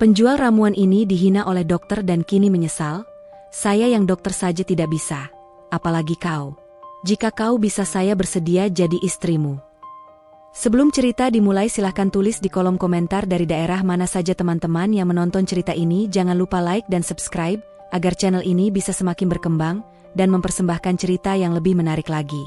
Penjual ramuan ini dihina oleh dokter dan kini menyesal. Saya yang dokter saja tidak bisa, apalagi kau. Jika kau bisa, saya bersedia jadi istrimu. Sebelum cerita dimulai, silahkan tulis di kolom komentar dari daerah mana saja teman-teman yang menonton cerita ini. Jangan lupa like dan subscribe, agar channel ini bisa semakin berkembang dan mempersembahkan cerita yang lebih menarik lagi.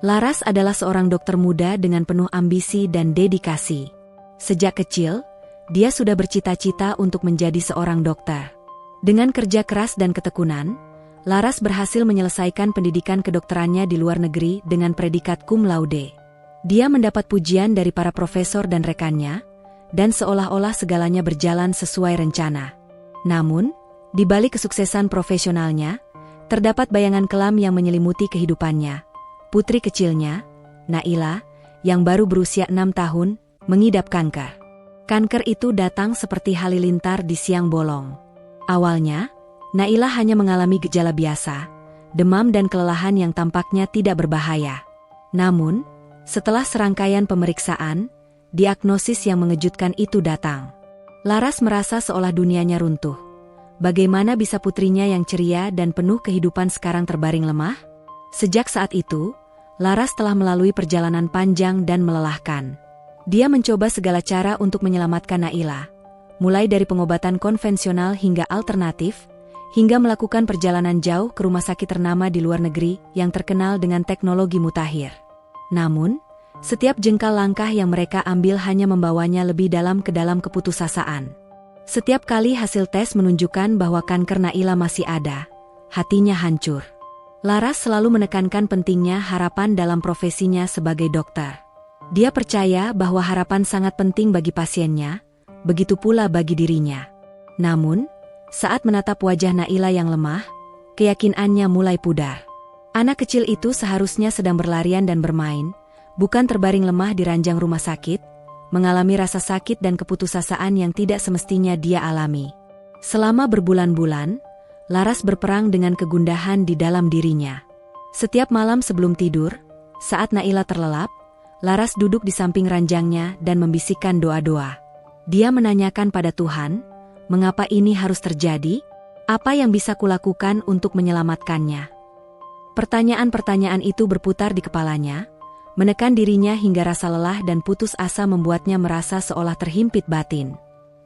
Laras adalah seorang dokter muda dengan penuh ambisi dan dedikasi. Sejak kecil, dia sudah bercita-cita untuk menjadi seorang dokter. Dengan kerja keras dan ketekunan, Laras berhasil menyelesaikan pendidikan kedokterannya di luar negeri dengan predikat cum laude. Dia mendapat pujian dari para profesor dan rekannya, dan seolah-olah segalanya berjalan sesuai rencana. Namun, di balik kesuksesan profesionalnya, terdapat bayangan kelam yang menyelimuti kehidupannya. Putri kecilnya, Naila, yang baru berusia 6 tahun, mengidap kanker. Kanker itu datang seperti halilintar di siang bolong. Awalnya, Naila hanya mengalami gejala biasa, demam dan kelelahan yang tampaknya tidak berbahaya. Namun, setelah serangkaian pemeriksaan, diagnosis yang mengejutkan itu datang. Laras merasa seolah dunianya runtuh. Bagaimana bisa putrinya yang ceria dan penuh kehidupan sekarang terbaring lemah? Sejak saat itu, Laras telah melalui perjalanan panjang dan melelahkan. Dia mencoba segala cara untuk menyelamatkan Naila, mulai dari pengobatan konvensional hingga alternatif, hingga melakukan perjalanan jauh ke rumah sakit ternama di luar negeri yang terkenal dengan teknologi mutakhir. Namun, setiap jengkal langkah yang mereka ambil hanya membawanya lebih dalam ke dalam keputusasaan. Setiap kali hasil tes menunjukkan bahwa kanker Naila masih ada, hatinya hancur. Laras selalu menekankan pentingnya harapan dalam profesinya sebagai dokter. Dia percaya bahwa harapan sangat penting bagi pasiennya, begitu pula bagi dirinya. Namun, saat menatap wajah Naila yang lemah, keyakinannya mulai pudar. Anak kecil itu seharusnya sedang berlarian dan bermain, bukan terbaring lemah di ranjang rumah sakit, mengalami rasa sakit dan keputusasaan yang tidak semestinya dia alami. Selama berbulan-bulan, Laras berperang dengan kegundahan di dalam dirinya. Setiap malam sebelum tidur, saat Naila terlelap, Laras duduk di samping ranjangnya dan membisikkan doa-doa. Dia menanyakan pada Tuhan, mengapa ini harus terjadi? Apa yang bisa kulakukan untuk menyelamatkannya? Pertanyaan-pertanyaan itu berputar di kepalanya, menekan dirinya hingga rasa lelah dan putus asa membuatnya merasa seolah terhimpit batin.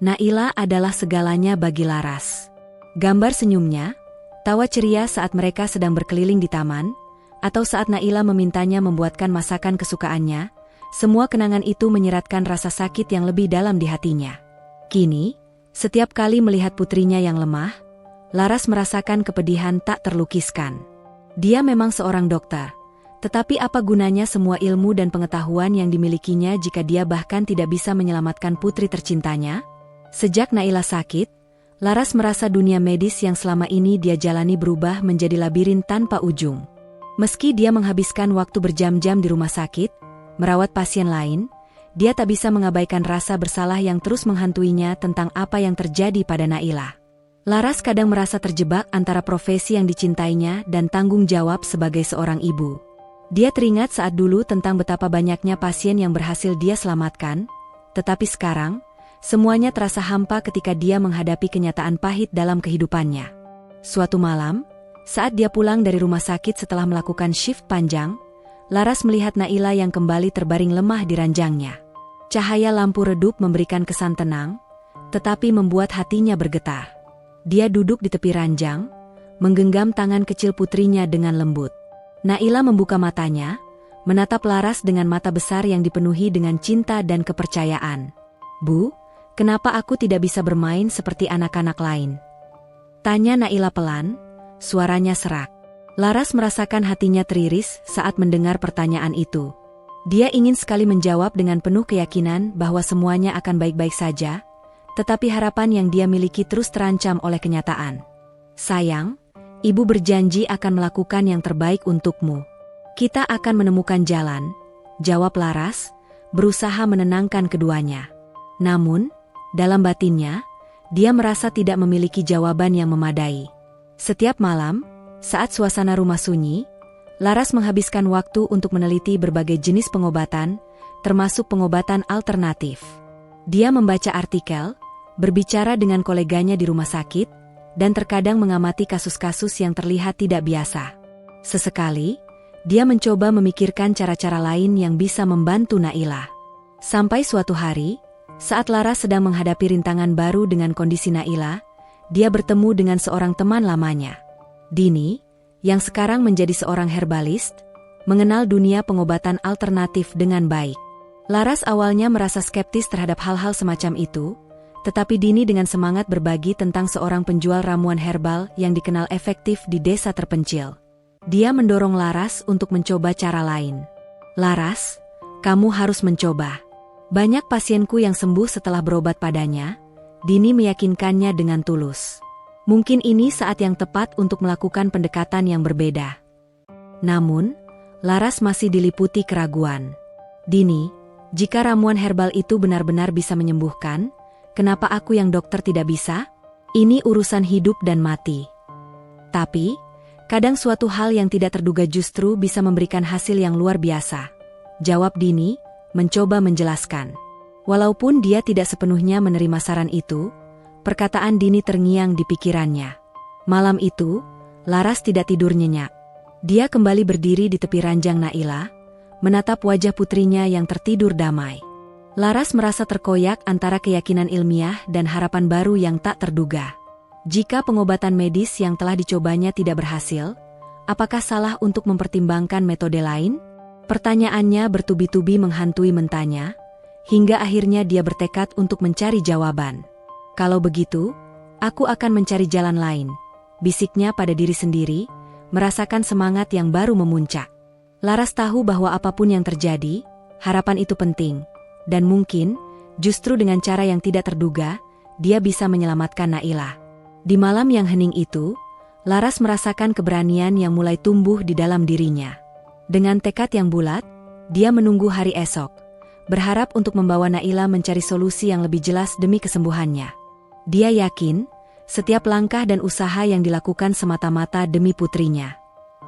Naila adalah segalanya bagi Laras. Gambar senyumnya, tawa ceria saat mereka sedang berkeliling di taman, atau saat Naila memintanya membuatkan masakan kesukaannya, semua kenangan itu menyeratkan rasa sakit yang lebih dalam di hatinya. Kini, setiap kali melihat putrinya yang lemah, Laras merasakan kepedihan tak terlukiskan. Dia memang seorang dokter, tetapi apa gunanya semua ilmu dan pengetahuan yang dimilikinya jika dia bahkan tidak bisa menyelamatkan putri tercintanya? Sejak Naila sakit, Laras merasa dunia medis yang selama ini dia jalani berubah menjadi labirin tanpa ujung. Meski dia menghabiskan waktu berjam-jam di rumah sakit, merawat pasien lain, dia tak bisa mengabaikan rasa bersalah yang terus menghantuinya tentang apa yang terjadi pada Naila. Laras kadang merasa terjebak antara profesi yang dicintainya dan tanggung jawab sebagai seorang ibu. Dia teringat saat dulu tentang betapa banyaknya pasien yang berhasil dia selamatkan, tetapi sekarang, semuanya terasa hampa ketika dia menghadapi kenyataan pahit dalam kehidupannya. Suatu malam, saat dia pulang dari rumah sakit setelah melakukan shift panjang, Laras melihat Naila yang kembali terbaring lemah di ranjangnya. Cahaya lampu redup memberikan kesan tenang, tetapi membuat hatinya bergetar. Dia duduk di tepi ranjang, menggenggam tangan kecil putrinya dengan lembut. Naila membuka matanya, menatap Laras dengan mata besar yang dipenuhi dengan cinta dan kepercayaan. "Bu, kenapa aku tidak bisa bermain seperti anak-anak lain?" tanya Naila pelan, suaranya serak. Laras merasakan hatinya teriris saat mendengar pertanyaan itu. Dia ingin sekali menjawab dengan penuh keyakinan bahwa semuanya akan baik-baik saja, tetapi harapan yang dia miliki terus terancam oleh kenyataan. "Sayang, ibu berjanji akan melakukan yang terbaik untukmu. Kita akan menemukan jalan," jawab Laras, berusaha menenangkan keduanya. Namun, dalam batinnya, dia merasa tidak memiliki jawaban yang memadai. Setiap malam, saat suasana rumah sunyi, Laras menghabiskan waktu untuk meneliti berbagai jenis pengobatan, termasuk pengobatan alternatif. Dia membaca artikel, berbicara dengan koleganya di rumah sakit, dan terkadang mengamati kasus-kasus yang terlihat tidak biasa. Sesekali, dia mencoba memikirkan cara-cara lain yang bisa membantu Naila. Sampai suatu hari, saat Laras sedang menghadapi rintangan baru dengan kondisi Naila, dia bertemu dengan seorang teman lamanya. Dini, yang sekarang menjadi seorang herbalist, mengenal dunia pengobatan alternatif dengan baik. Laras awalnya merasa skeptis terhadap hal-hal semacam itu, tetapi Dini dengan semangat berbagi tentang seorang penjual ramuan herbal yang dikenal efektif di desa terpencil. Dia mendorong Laras untuk mencoba cara lain. "Laras, kamu harus mencoba. Banyak pasienku yang sembuh setelah berobat padanya," Dini meyakinkannya dengan tulus. Mungkin ini saat yang tepat untuk melakukan pendekatan yang berbeda. Namun, Laras masih diliputi keraguan. "Dini, jika ramuan herbal itu benar-benar bisa menyembuhkan, kenapa aku yang dokter tidak bisa? Ini urusan hidup dan mati." Tapi, kadang suatu hal yang tidak terduga justru bisa memberikan hasil yang luar biasa, jawab Dini, mencoba menjelaskan. Walaupun dia tidak sepenuhnya menerima saran itu, perkataan Dini terngiang di pikirannya. Malam itu, Laras tidak tidur nyenyak. Dia kembali berdiri di tepi ranjang Naila, menatap wajah putrinya yang tertidur damai. Laras merasa terkoyak antara keyakinan ilmiah dan harapan baru yang tak terduga. Jika pengobatan medis yang telah dicobanya tidak berhasil, apakah salah untuk mempertimbangkan metode lain? Pertanyaannya bertubi-tubi menghantui mentanya, hingga akhirnya dia bertekad untuk mencari jawaban. "Kalau begitu, aku akan mencari jalan lain," bisiknya pada diri sendiri, merasakan semangat yang baru memuncak. Laras tahu bahwa apapun yang terjadi, harapan itu penting, dan mungkin, justru dengan cara yang tidak terduga, dia bisa menyelamatkan Naila. Di malam yang hening itu, Laras merasakan keberanian yang mulai tumbuh di dalam dirinya. Dengan tekad yang bulat, dia menunggu hari esok, berharap untuk membawa Naila mencari solusi yang lebih jelas demi kesembuhannya. Dia yakin, setiap langkah dan usaha yang dilakukan semata-mata demi putrinya.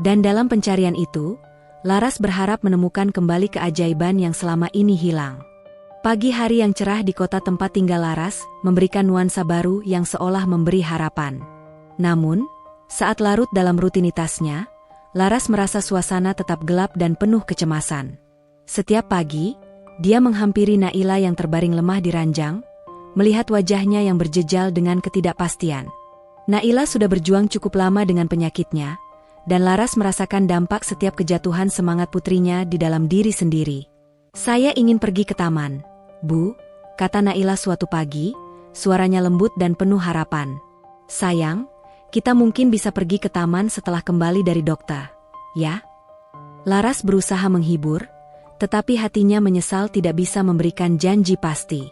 Dan dalam pencarian itu, Laras berharap menemukan kembali keajaiban yang selama ini hilang. Pagi hari yang cerah di kota tempat tinggal Laras memberikan nuansa baru yang seolah memberi harapan. Namun, saat larut dalam rutinitasnya, Laras merasa suasana tetap gelap dan penuh kecemasan. Setiap pagi, dia menghampiri Naila yang terbaring lemah di ranjang, melihat wajahnya yang berjejal dengan ketidakpastian. Naila sudah berjuang cukup lama dengan penyakitnya, dan Laras merasakan dampak setiap kejatuhan semangat putrinya di dalam diri sendiri. "Saya ingin pergi ke taman, Bu," kata Naila suatu pagi, suaranya lembut dan penuh harapan. "Sayang, kita mungkin bisa pergi ke taman setelah kembali dari dokter, ya?" Laras berusaha menghibur, tetapi hatinya menyesal tidak bisa memberikan janji pasti.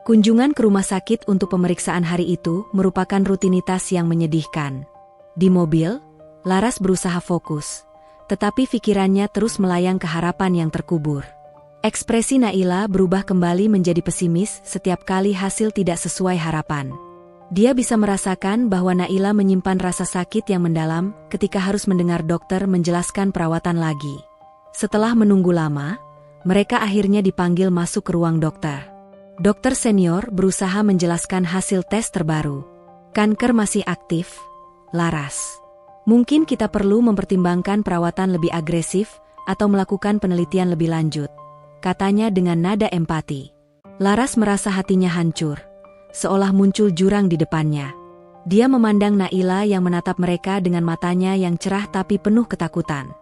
Kunjungan ke rumah sakit untuk pemeriksaan hari itu merupakan rutinitas yang menyedihkan. Di mobil, Laras berusaha fokus, tetapi pikirannya terus melayang ke harapan yang terkubur. Ekspresi Naila berubah kembali menjadi pesimis setiap kali hasil tidak sesuai harapan. Dia bisa merasakan bahwa Naila menyimpan rasa sakit yang mendalam ketika harus mendengar dokter menjelaskan perawatan lagi. Setelah menunggu lama, mereka akhirnya dipanggil masuk ke ruang dokter. Dokter senior berusaha menjelaskan hasil tes terbaru. "Kanker masih aktif, Laras. Mungkin kita perlu mempertimbangkan perawatan lebih agresif atau melakukan penelitian lebih lanjut," katanya dengan nada empati. Laras merasa hatinya hancur, seolah muncul jurang di depannya. Dia memandang Naila yang menatap mereka dengan matanya yang cerah tapi penuh ketakutan.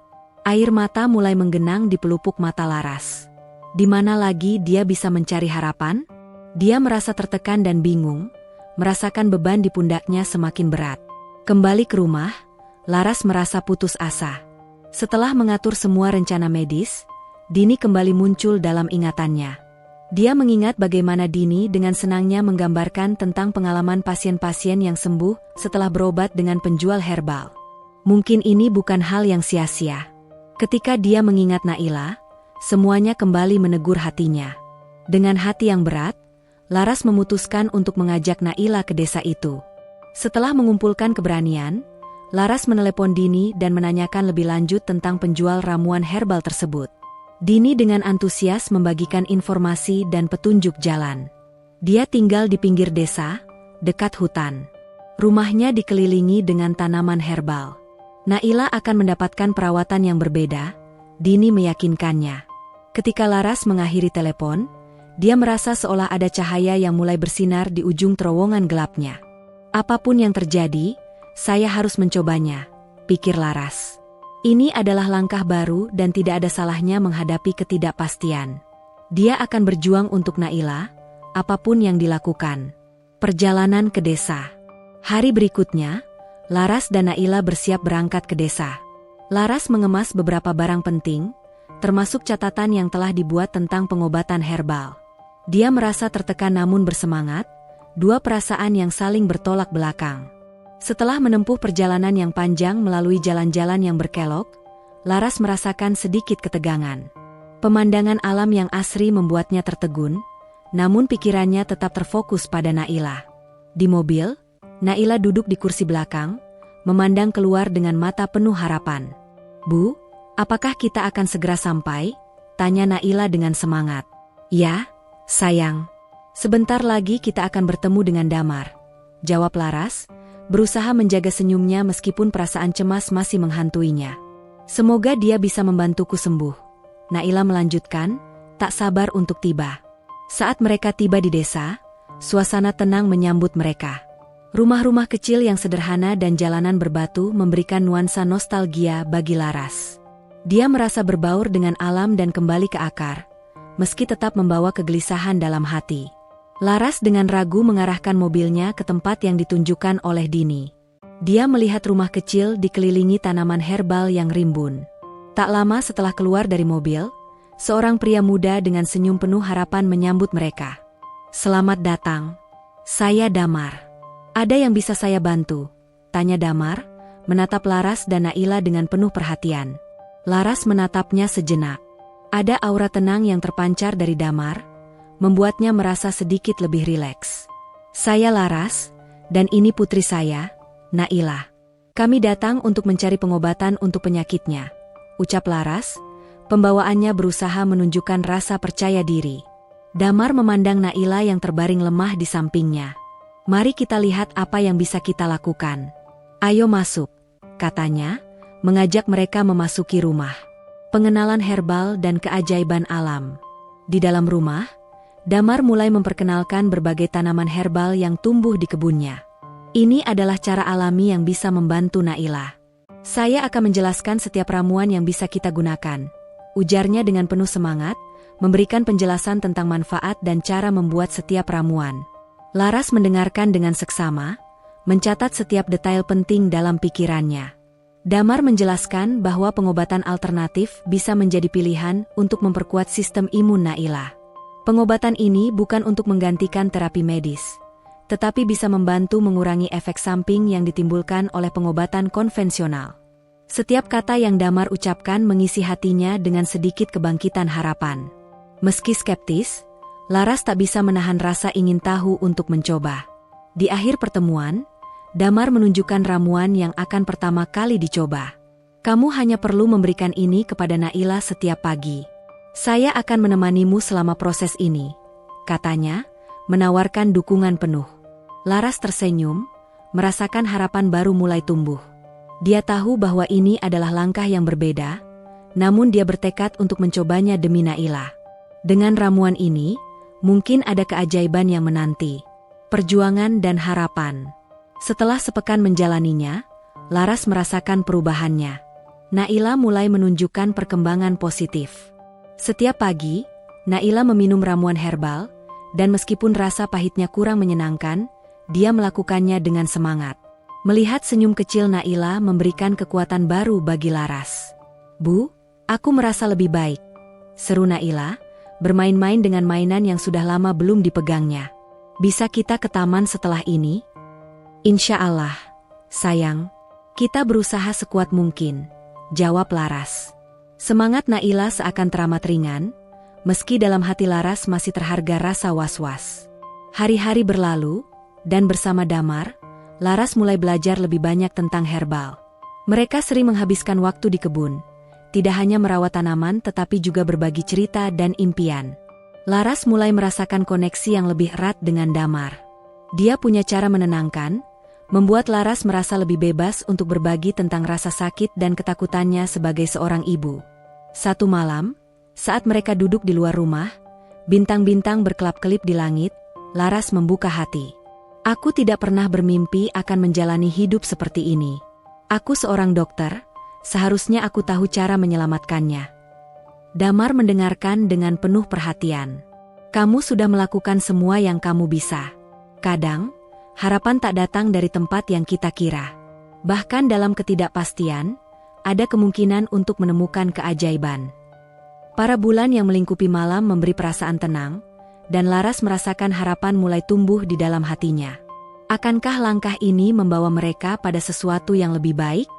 Air mata mulai menggenang di pelupuk mata Laras. Di mana lagi dia bisa mencari harapan? Dia merasa tertekan dan bingung, merasakan beban di pundaknya semakin berat. Kembali ke rumah, Laras merasa putus asa. Setelah mengatur semua rencana medis, Dini kembali muncul dalam ingatannya. Dia mengingat bagaimana Dini dengan senangnya menggambarkan tentang pengalaman pasien-pasien yang sembuh setelah berobat dengan penjual herbal. Mungkin ini bukan hal yang sia-sia. Ketika dia mengingat Naila, semuanya kembali menegur hatinya. Dengan hati yang berat, Laras memutuskan untuk mengajak Naila ke desa itu. Setelah mengumpulkan keberanian, Laras menelepon Dini dan menanyakan lebih lanjut tentang penjual ramuan herbal tersebut. Dini dengan antusias membagikan informasi dan petunjuk jalan. Dia tinggal di pinggir desa, dekat hutan. Rumahnya dikelilingi dengan tanaman herbal. Naila akan mendapatkan perawatan yang berbeda, Dini meyakinkannya. Ketika Laras mengakhiri telepon, dia merasa seolah ada cahaya yang mulai bersinar di ujung terowongan gelapnya. Apapun yang terjadi, saya harus mencobanya, pikir Laras. Ini adalah langkah baru dan tidak ada salahnya menghadapi ketidakpastian. Dia akan berjuang untuk Naila, apapun yang dilakukan. Perjalanan ke desa. Hari berikutnya, Laras dan Naila bersiap berangkat ke desa. Laras mengemas beberapa barang penting, termasuk catatan yang telah dibuat tentang pengobatan herbal. Dia merasa tertekan namun bersemangat, dua perasaan yang saling bertolak belakang. Setelah menempuh perjalanan yang panjang melalui jalan-jalan yang berkelok, Laras merasakan sedikit ketegangan. Pemandangan alam yang asri membuatnya tertegun, namun pikirannya tetap terfokus pada Naila. Di mobil, Naila duduk di kursi belakang, memandang keluar dengan mata penuh harapan. "Bu, apakah kita akan segera sampai?" tanya Naila dengan semangat. "Ya, sayang. Sebentar lagi kita akan bertemu dengan Damar," jawab Laras, berusaha menjaga senyumnya meskipun perasaan cemas masih menghantuinya. "Semoga dia bisa membantuku sembuh," Naila melanjutkan, tak sabar untuk tiba. Saat mereka tiba di desa, suasana tenang menyambut mereka. Rumah-rumah kecil yang sederhana dan jalanan berbatu memberikan nuansa nostalgia bagi Laras. Dia merasa berbaur dengan alam dan kembali ke akar, meski tetap membawa kegelisahan dalam hati. Laras dengan ragu mengarahkan mobilnya ke tempat yang ditunjukkan oleh Dini. Dia melihat rumah kecil dikelilingi tanaman herbal yang rimbun. Tak lama setelah keluar dari mobil, seorang pria muda dengan senyum penuh harapan menyambut mereka. "Selamat datang. Saya Damar. Ada yang bisa saya bantu?" tanya Damar, menatap Laras dan Naila dengan penuh perhatian. Laras menatapnya sejenak. Ada aura tenang yang terpancar dari Damar, membuatnya merasa sedikit lebih rileks. "Saya Laras, dan ini putri saya, Naila. Kami datang untuk mencari pengobatan untuk penyakitnya," ucap Laras. Pembawaannya berusaha menunjukkan rasa percaya diri. Damar memandang Naila yang terbaring lemah di sampingnya. "Mari kita lihat apa yang bisa kita lakukan. Ayo masuk," katanya, mengajak mereka memasuki rumah. Pengenalan herbal dan keajaiban alam. Di dalam rumah, Damar mulai memperkenalkan berbagai tanaman herbal yang tumbuh di kebunnya. "Ini adalah cara alami yang bisa membantu Naila. Saya akan menjelaskan setiap ramuan yang bisa kita gunakan," ujarnya dengan penuh semangat, memberikan penjelasan tentang manfaat dan cara membuat setiap ramuan. Laras mendengarkan dengan seksama, mencatat setiap detail penting dalam pikirannya. Damar menjelaskan bahwa pengobatan alternatif bisa menjadi pilihan untuk memperkuat sistem imun Naila. Pengobatan ini bukan untuk menggantikan terapi medis, tetapi bisa membantu mengurangi efek samping yang ditimbulkan oleh pengobatan konvensional. Setiap kata yang Damar ucapkan mengisi hatinya dengan sedikit kebangkitan harapan. Meski skeptis, Laras tak bisa menahan rasa ingin tahu untuk mencoba. Di akhir pertemuan, Damar menunjukkan ramuan yang akan pertama kali dicoba. "Kamu hanya perlu memberikan ini kepada Naila setiap pagi. Saya akan menemanimu selama proses ini," katanya, menawarkan dukungan penuh. Laras tersenyum, merasakan harapan baru mulai tumbuh. Dia tahu bahwa ini adalah langkah yang berbeda, namun dia bertekad untuk mencobanya demi Naila. Dengan ramuan ini, mungkin ada keajaiban yang menanti. Perjuangan dan harapan. Setelah sepekan menjalaninya, Laras merasakan perubahannya. Naila mulai menunjukkan perkembangan positif. Setiap pagi, Naila meminum ramuan herbal, dan meskipun rasa pahitnya kurang menyenangkan, dia melakukannya dengan semangat. Melihat senyum kecil Naila memberikan kekuatan baru bagi Laras. "Bu, aku merasa lebih baik," seru Naila, bermain-main dengan mainan yang sudah lama belum dipegangnya. "Bisa kita ke taman setelah ini?" "Insya Allah, sayang. Kita berusaha sekuat mungkin," jawab Laras. Semangat Naila seakan teramat ringan, meski dalam hati Laras masih terharga rasa was-was. Hari-hari berlalu, dan bersama Damar, Laras mulai belajar lebih banyak tentang herbal. Mereka sering menghabiskan waktu di kebun, tidak hanya merawat tanaman tetapi juga berbagi cerita dan impian. Laras mulai merasakan koneksi yang lebih erat dengan Damar. Dia punya cara menenangkan, membuat Laras merasa lebih bebas untuk berbagi tentang rasa sakit dan ketakutannya sebagai seorang ibu. Satu malam, saat mereka duduk di luar rumah, bintang-bintang berkelap-kelip di langit, Laras membuka hati. Aku tidak pernah bermimpi akan menjalani hidup seperti ini. Aku seorang dokter, seharusnya aku tahu cara menyelamatkannya. Damar mendengarkan dengan penuh perhatian. Kamu sudah melakukan semua yang kamu bisa. Kadang, harapan tak datang dari tempat yang kita kira. Bahkan dalam ketidakpastian, ada kemungkinan untuk menemukan keajaiban. Para bulan yang melingkupi malam memberi perasaan tenang, dan Laras merasakan harapan mulai tumbuh di dalam hatinya. Akankah langkah ini membawa mereka pada sesuatu yang lebih baik?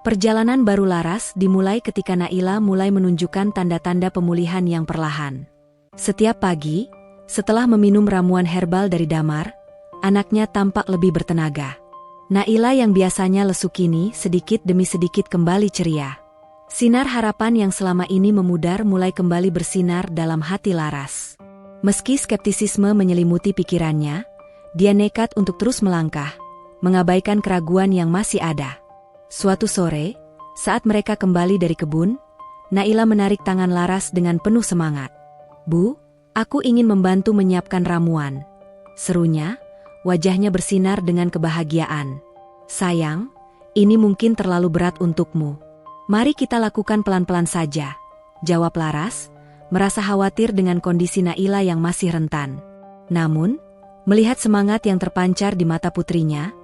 Perjalanan baru Laras dimulai ketika Naila mulai menunjukkan tanda-tanda pemulihan yang perlahan. Setiap pagi, setelah meminum ramuan herbal dari Damar, anaknya tampak lebih bertenaga. Naila yang biasanya lesu kini sedikit demi sedikit kembali ceria. Sinar harapan yang selama ini memudar mulai kembali bersinar dalam hati Laras. Meski skeptisisme menyelimuti pikirannya, dia nekat untuk terus melangkah, mengabaikan keraguan yang masih ada. Suatu sore, saat mereka kembali dari kebun, Naila menarik tangan Laras dengan penuh semangat. "Bu, aku ingin membantu menyiapkan ramuan," serunya, wajahnya bersinar dengan kebahagiaan. "Sayang, ini mungkin terlalu berat untukmu. Mari kita lakukan pelan-pelan saja," jawab Laras, merasa khawatir dengan kondisi Naila yang masih rentan. Namun, melihat semangat yang terpancar di mata putrinya,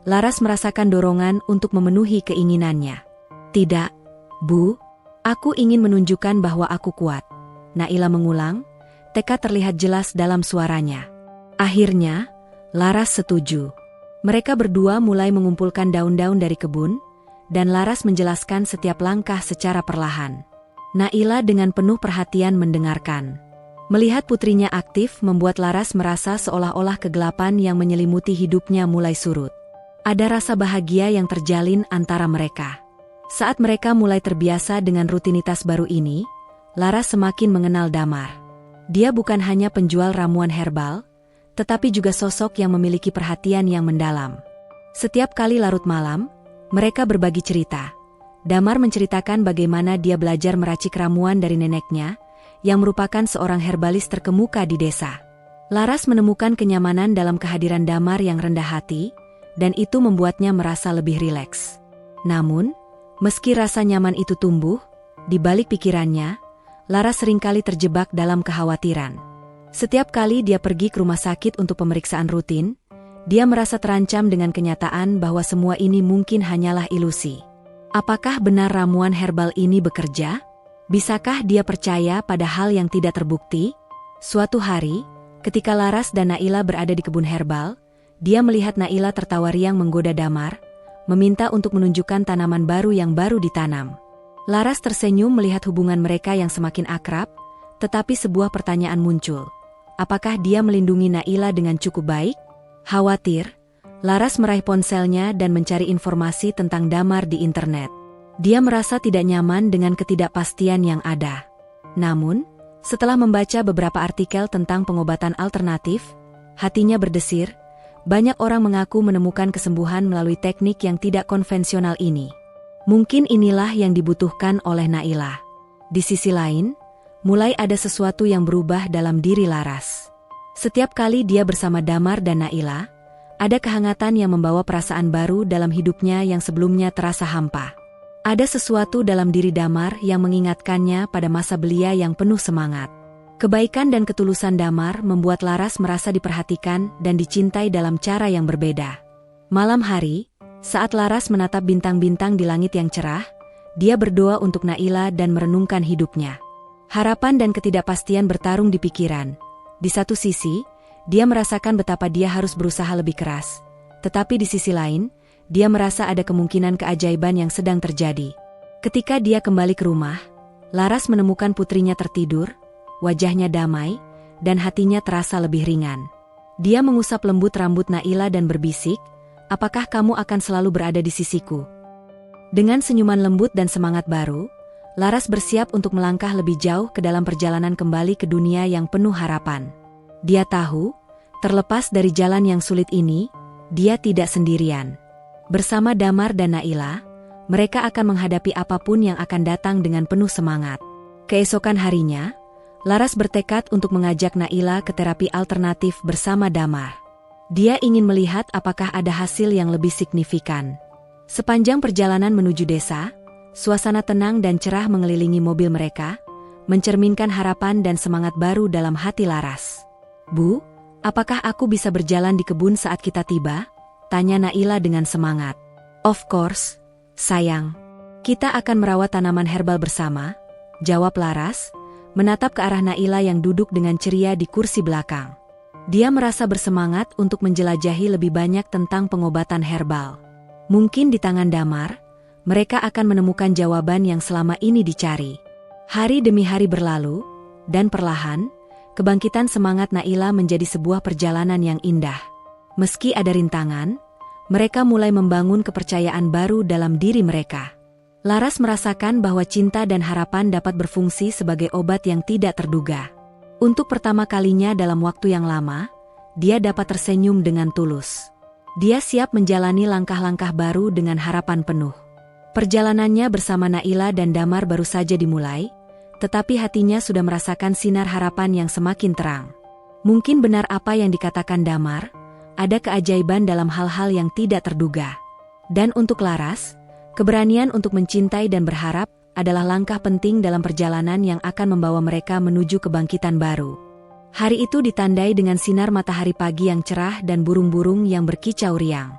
Laras merasakan dorongan untuk memenuhi keinginannya. "Tidak, Bu, aku ingin menunjukkan bahwa aku kuat," Naila mengulang, tekad terlihat jelas dalam suaranya. Akhirnya, Laras setuju. Mereka berdua mulai mengumpulkan daun-daun dari kebun, dan Laras menjelaskan setiap langkah secara perlahan. Naila dengan penuh perhatian mendengarkan. Melihat putrinya aktif membuat Laras merasa seolah-olah kegelapan yang menyelimuti hidupnya mulai surut. Ada rasa bahagia yang terjalin antara mereka. Saat mereka mulai terbiasa dengan rutinitas baru ini, Laras semakin mengenal Damar. Dia bukan hanya penjual ramuan herbal, tetapi juga sosok yang memiliki perhatian yang mendalam. Setiap kali larut malam, mereka berbagi cerita. Damar menceritakan bagaimana dia belajar meracik ramuan dari neneknya, yang merupakan seorang herbalis terkemuka di desa. Laras menemukan kenyamanan dalam kehadiran Damar yang rendah hati, dan itu membuatnya merasa lebih rileks. Namun, meski rasa nyaman itu tumbuh, di balik pikirannya, Laras seringkali terjebak dalam kekhawatiran. Setiap kali dia pergi ke rumah sakit untuk pemeriksaan rutin, dia merasa terancam dengan kenyataan bahwa semua ini mungkin hanyalah ilusi. Apakah benar ramuan herbal ini bekerja? Bisakah dia percaya pada hal yang tidak terbukti? Suatu hari, ketika Laras dan Naila berada di kebun herbal, dia melihat Naila tertawa riang menggoda Damar, meminta untuk menunjukkan tanaman baru yang baru ditanam. Laras tersenyum melihat hubungan mereka yang semakin akrab, tetapi sebuah pertanyaan muncul. Apakah dia melindungi Naila dengan cukup baik? Khawatir, Laras meraih ponselnya dan mencari informasi tentang Damar di internet. Dia merasa tidak nyaman dengan ketidakpastian yang ada. Namun, setelah membaca beberapa artikel tentang pengobatan alternatif, hatinya berdesir. Banyak orang mengaku menemukan kesembuhan melalui teknik yang tidak konvensional ini. Mungkin inilah yang dibutuhkan oleh Naila. Di sisi lain, mulai ada sesuatu yang berubah dalam diri Laras. Setiap kali dia bersama Damar dan Naila, ada kehangatan yang membawa perasaan baru dalam hidupnya yang sebelumnya terasa hampa. Ada sesuatu dalam diri Damar yang mengingatkannya pada masa belia yang penuh semangat. Kebaikan dan ketulusan Damar membuat Laras merasa diperhatikan dan dicintai dalam cara yang berbeda. Malam hari, saat Laras menatap bintang-bintang di langit yang cerah, dia berdoa untuk Naila dan merenungkan hidupnya. Harapan dan ketidakpastian bertarung di pikiran. Di satu sisi, dia merasakan betapa dia harus berusaha lebih keras. Tetapi di sisi lain, dia merasa ada kemungkinan keajaiban yang sedang terjadi. Ketika dia kembali ke rumah, Laras menemukan putrinya tertidur, wajahnya damai, dan hatinya terasa lebih ringan. Dia mengusap lembut rambut Naila dan berbisik, "Apakah kamu akan selalu berada di sisiku?" Dengan senyuman lembut dan semangat baru, Laras bersiap untuk melangkah lebih jauh ke dalam perjalanan kembali ke dunia yang penuh harapan. Dia tahu, terlepas dari jalan yang sulit ini, dia tidak sendirian. Bersama Damar dan Naila, mereka akan menghadapi apapun yang akan datang dengan penuh semangat. Keesokan harinya, Laras bertekad untuk mengajak Naila ke terapi alternatif bersama Damar. Dia ingin melihat apakah ada hasil yang lebih signifikan. Sepanjang perjalanan menuju desa, suasana tenang dan cerah mengelilingi mobil mereka, mencerminkan harapan dan semangat baru dalam hati Laras. "Bu, apakah aku bisa berjalan di kebun saat kita tiba?" tanya Naila dengan semangat. "Of course, sayang. Kita akan merawat tanaman herbal bersama," jawab Laras, menatap ke arah Naila yang duduk dengan ceria di kursi belakang. Dia merasa bersemangat untuk menjelajahi lebih banyak tentang pengobatan herbal. Mungkin di tangan Damar, mereka akan menemukan jawaban yang selama ini dicari. Hari demi hari berlalu, dan perlahan, kebangkitan semangat Naila menjadi sebuah perjalanan yang indah. Meski ada rintangan, mereka mulai membangun kepercayaan baru dalam diri mereka. Laras merasakan bahwa cinta dan harapan dapat berfungsi sebagai obat yang tidak terduga. Untuk pertama kalinya dalam waktu yang lama, dia dapat tersenyum dengan tulus. Dia siap menjalani langkah-langkah baru dengan harapan penuh. Perjalanannya bersama Naila dan Damar baru saja dimulai, tetapi hatinya sudah merasakan sinar harapan yang semakin terang. Mungkin benar apa yang dikatakan Damar, ada keajaiban dalam hal-hal yang tidak terduga. Dan untuk Laras, keberanian untuk mencintai dan berharap adalah langkah penting dalam perjalanan yang akan membawa mereka menuju kebangkitan baru. Hari itu ditandai dengan sinar matahari pagi yang cerah dan burung-burung yang berkicau riang.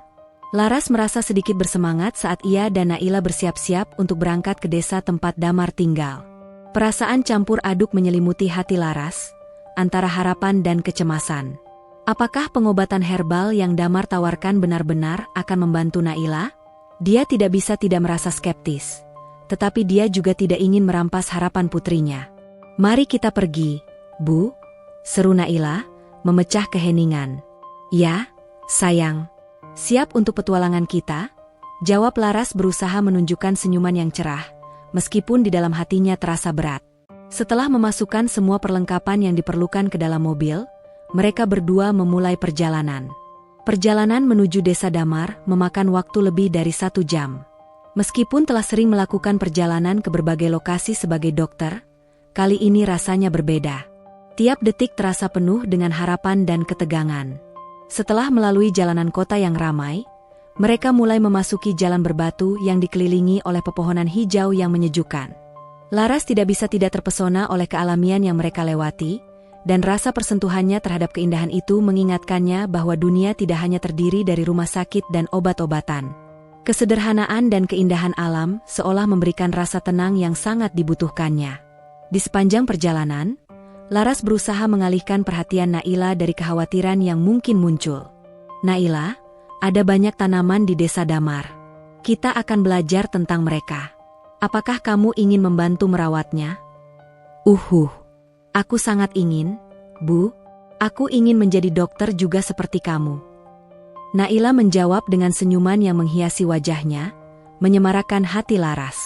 Laras merasa sedikit bersemangat saat ia dan Naila bersiap-siap untuk berangkat ke desa tempat Damar tinggal. Perasaan campur aduk menyelimuti hati Laras, antara harapan dan kecemasan. Apakah pengobatan herbal yang Damar tawarkan benar-benar akan membantu Naila? Dia tidak bisa tidak merasa skeptis. Tetapi dia juga tidak ingin merampas harapan putrinya. "Mari kita pergi, Bu," seru Naila, memecah keheningan. "Ya, sayang. Siap untuk petualangan kita?" jawab Laras berusaha menunjukkan senyuman yang cerah, meskipun di dalam hatinya terasa berat. Setelah memasukkan semua perlengkapan yang diperlukan ke dalam mobil, mereka berdua memulai perjalanan. Perjalanan menuju desa Damar memakan waktu lebih dari 1 jam. Meskipun telah sering melakukan perjalanan ke berbagai lokasi sebagai dokter, kali ini rasanya berbeda. Tiap detik terasa penuh dengan harapan dan ketegangan. Setelah melalui jalanan kota yang ramai, mereka mulai memasuki jalan berbatu yang dikelilingi oleh pepohonan hijau yang menyejukkan. Laras tidak bisa tidak terpesona oleh kealamian yang mereka lewati, dan rasa persentuhannya terhadap keindahan itu mengingatkannya bahwa dunia tidak hanya terdiri dari rumah sakit dan obat-obatan. Kesederhanaan dan keindahan alam seolah memberikan rasa tenang yang sangat dibutuhkannya. Di sepanjang perjalanan, Laras berusaha mengalihkan perhatian Naila dari kekhawatiran yang mungkin muncul. "Naila, ada banyak tanaman di desa Damar. Kita akan belajar tentang mereka. Apakah kamu ingin membantu merawatnya?" Aku sangat ingin, Bu. Aku ingin menjadi dokter juga seperti kamu." Naila menjawab dengan senyuman yang menghiasi wajahnya, menyemarakan hati Laras.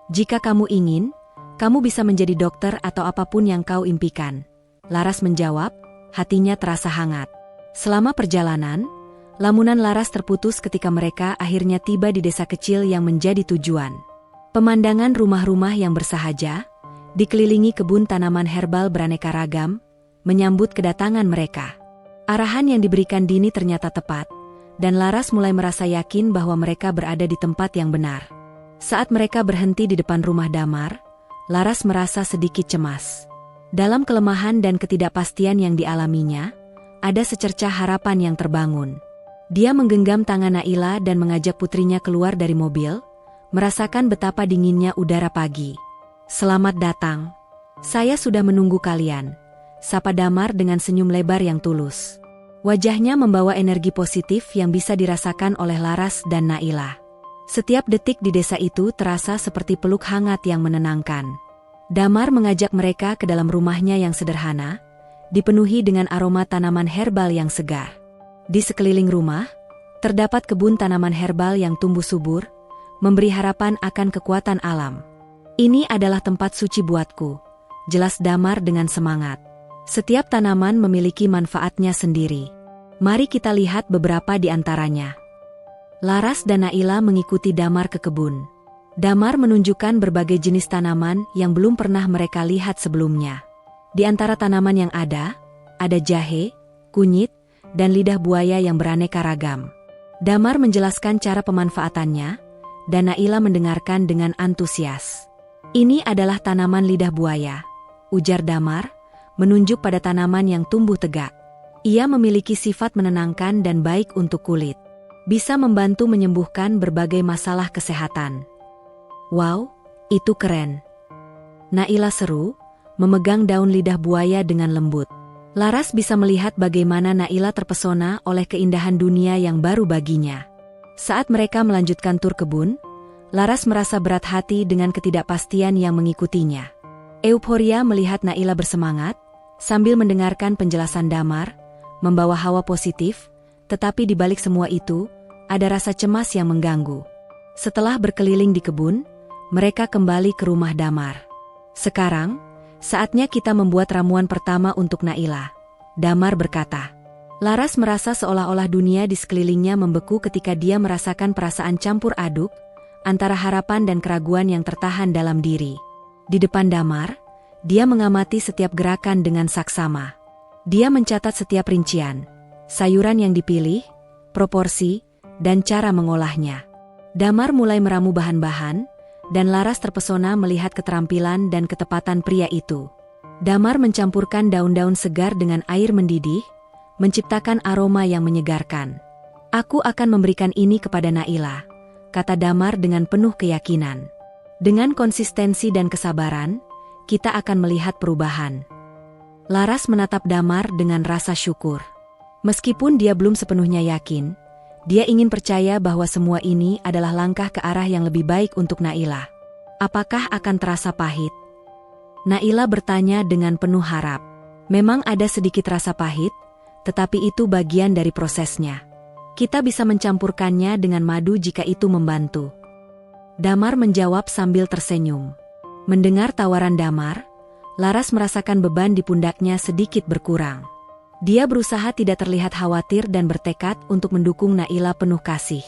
"Jika kamu ingin, kamu bisa menjadi dokter atau apapun yang kau impikan." Laras menjawab, hatinya terasa hangat. Selama perjalanan, lamunan Laras terputus ketika mereka akhirnya tiba di desa kecil yang menjadi tujuan. Pemandangan rumah-rumah yang bersahaja, dikelilingi kebun tanaman herbal beraneka ragam, menyambut kedatangan mereka. Arahan yang diberikan Dini ternyata tepat, dan Laras mulai merasa yakin bahwa mereka berada di tempat yang benar. Saat mereka berhenti di depan rumah Damar, Laras merasa sedikit cemas. Dalam kelemahan dan ketidakpastian yang dialaminya, ada secercah harapan yang terbangun. Dia menggenggam tangan Naila dan mengajak putrinya keluar dari mobil, merasakan betapa dinginnya udara pagi. "Selamat datang. Saya sudah menunggu kalian," sapa Damar dengan senyum lebar yang tulus. Wajahnya membawa energi positif yang bisa dirasakan oleh Laras dan Naila. Setiap detik di desa itu terasa seperti peluk hangat yang menenangkan. Damar mengajak mereka ke dalam rumahnya yang sederhana, dipenuhi dengan aroma tanaman herbal yang segar. Di sekeliling rumah, terdapat kebun tanaman herbal yang tumbuh subur, memberi harapan akan kekuatan alam. Ini adalah tempat suci buatku, jelas Damar dengan semangat. Setiap tanaman memiliki manfaatnya sendiri. Mari kita lihat beberapa di antaranya. Laras dan Naila mengikuti Damar ke kebun. Damar menunjukkan berbagai jenis tanaman yang belum pernah mereka lihat sebelumnya. Di antara tanaman yang ada jahe, kunyit, dan lidah buaya yang beraneka ragam. Damar menjelaskan cara pemanfaatannya, dan Naila mendengarkan dengan antusias. Ini adalah tanaman lidah buaya, ujar Damar, menunjuk pada tanaman yang tumbuh tegak. Ia memiliki sifat menenangkan dan baik untuk kulit. Bisa membantu menyembuhkan berbagai masalah kesehatan. Wow, itu keren. Naila seru, memegang daun lidah buaya dengan lembut. Laras bisa melihat bagaimana Naila terpesona oleh keindahan dunia yang baru baginya. Saat mereka melanjutkan tur kebun, Laras merasa berat hati dengan ketidakpastian yang mengikutinya. Euforia melihat Naila bersemangat, sambil mendengarkan penjelasan Damar, membawa hawa positif, tetapi di balik semua itu, ada rasa cemas yang mengganggu. Setelah berkeliling di kebun, mereka kembali ke rumah Damar. Sekarang, saatnya kita membuat ramuan pertama untuk Naila, Damar berkata. Laras merasa seolah-olah dunia di sekelilingnya membeku ketika dia merasakan perasaan campur aduk antara harapan dan keraguan yang tertahan dalam diri. Di depan Damar, dia mengamati setiap gerakan dengan saksama. Dia mencatat setiap rincian, sayuran yang dipilih, proporsi, dan cara mengolahnya. Damar mulai meramu bahan-bahan, dan Laras terpesona melihat keterampilan dan ketepatan pria itu. Damar mencampurkan daun-daun segar dengan air mendidih, menciptakan aroma yang menyegarkan. Aku akan memberikan ini kepada Naila, kata Damar dengan penuh keyakinan. Dengan konsistensi dan kesabaran, kita akan melihat perubahan. Laras menatap Damar dengan rasa syukur. Meskipun dia belum sepenuhnya yakin, dia ingin percaya bahwa semua ini adalah langkah ke arah yang lebih baik untuk Naila. Apakah akan terasa pahit? Naila bertanya dengan penuh harap. Memang ada sedikit rasa pahit, tetapi itu bagian dari prosesnya. Kita bisa mencampurkannya dengan madu jika itu membantu. Damar menjawab sambil tersenyum. Mendengar tawaran Damar, Laras merasakan beban di pundaknya sedikit berkurang. Dia berusaha tidak terlihat khawatir dan bertekad untuk mendukung Naila penuh kasih.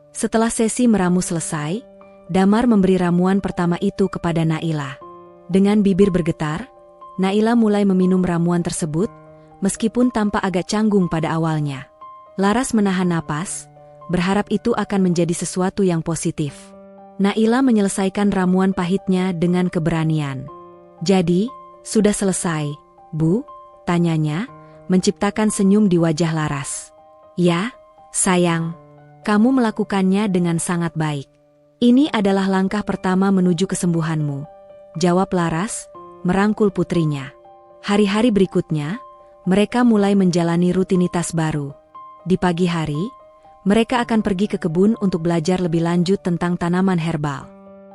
Setelah sesi meramu selesai, Damar memberi ramuan pertama itu kepada Naila. Dengan bibir bergetar, Naila mulai meminum ramuan tersebut, meskipun tampak agak canggung pada awalnya. Laras menahan napas, berharap itu akan menjadi sesuatu yang positif. Naila menyelesaikan ramuan pahitnya dengan keberanian. Jadi, sudah selesai, Bu? Tanyanya, menciptakan senyum di wajah Laras. Ya, sayang. Kamu melakukannya dengan sangat baik. Ini adalah langkah pertama menuju kesembuhanmu, jawab Laras, merangkul putrinya. Hari-hari berikutnya, mereka mulai menjalani rutinitas baru. Di pagi hari, mereka akan pergi ke kebun untuk belajar lebih lanjut tentang tanaman herbal.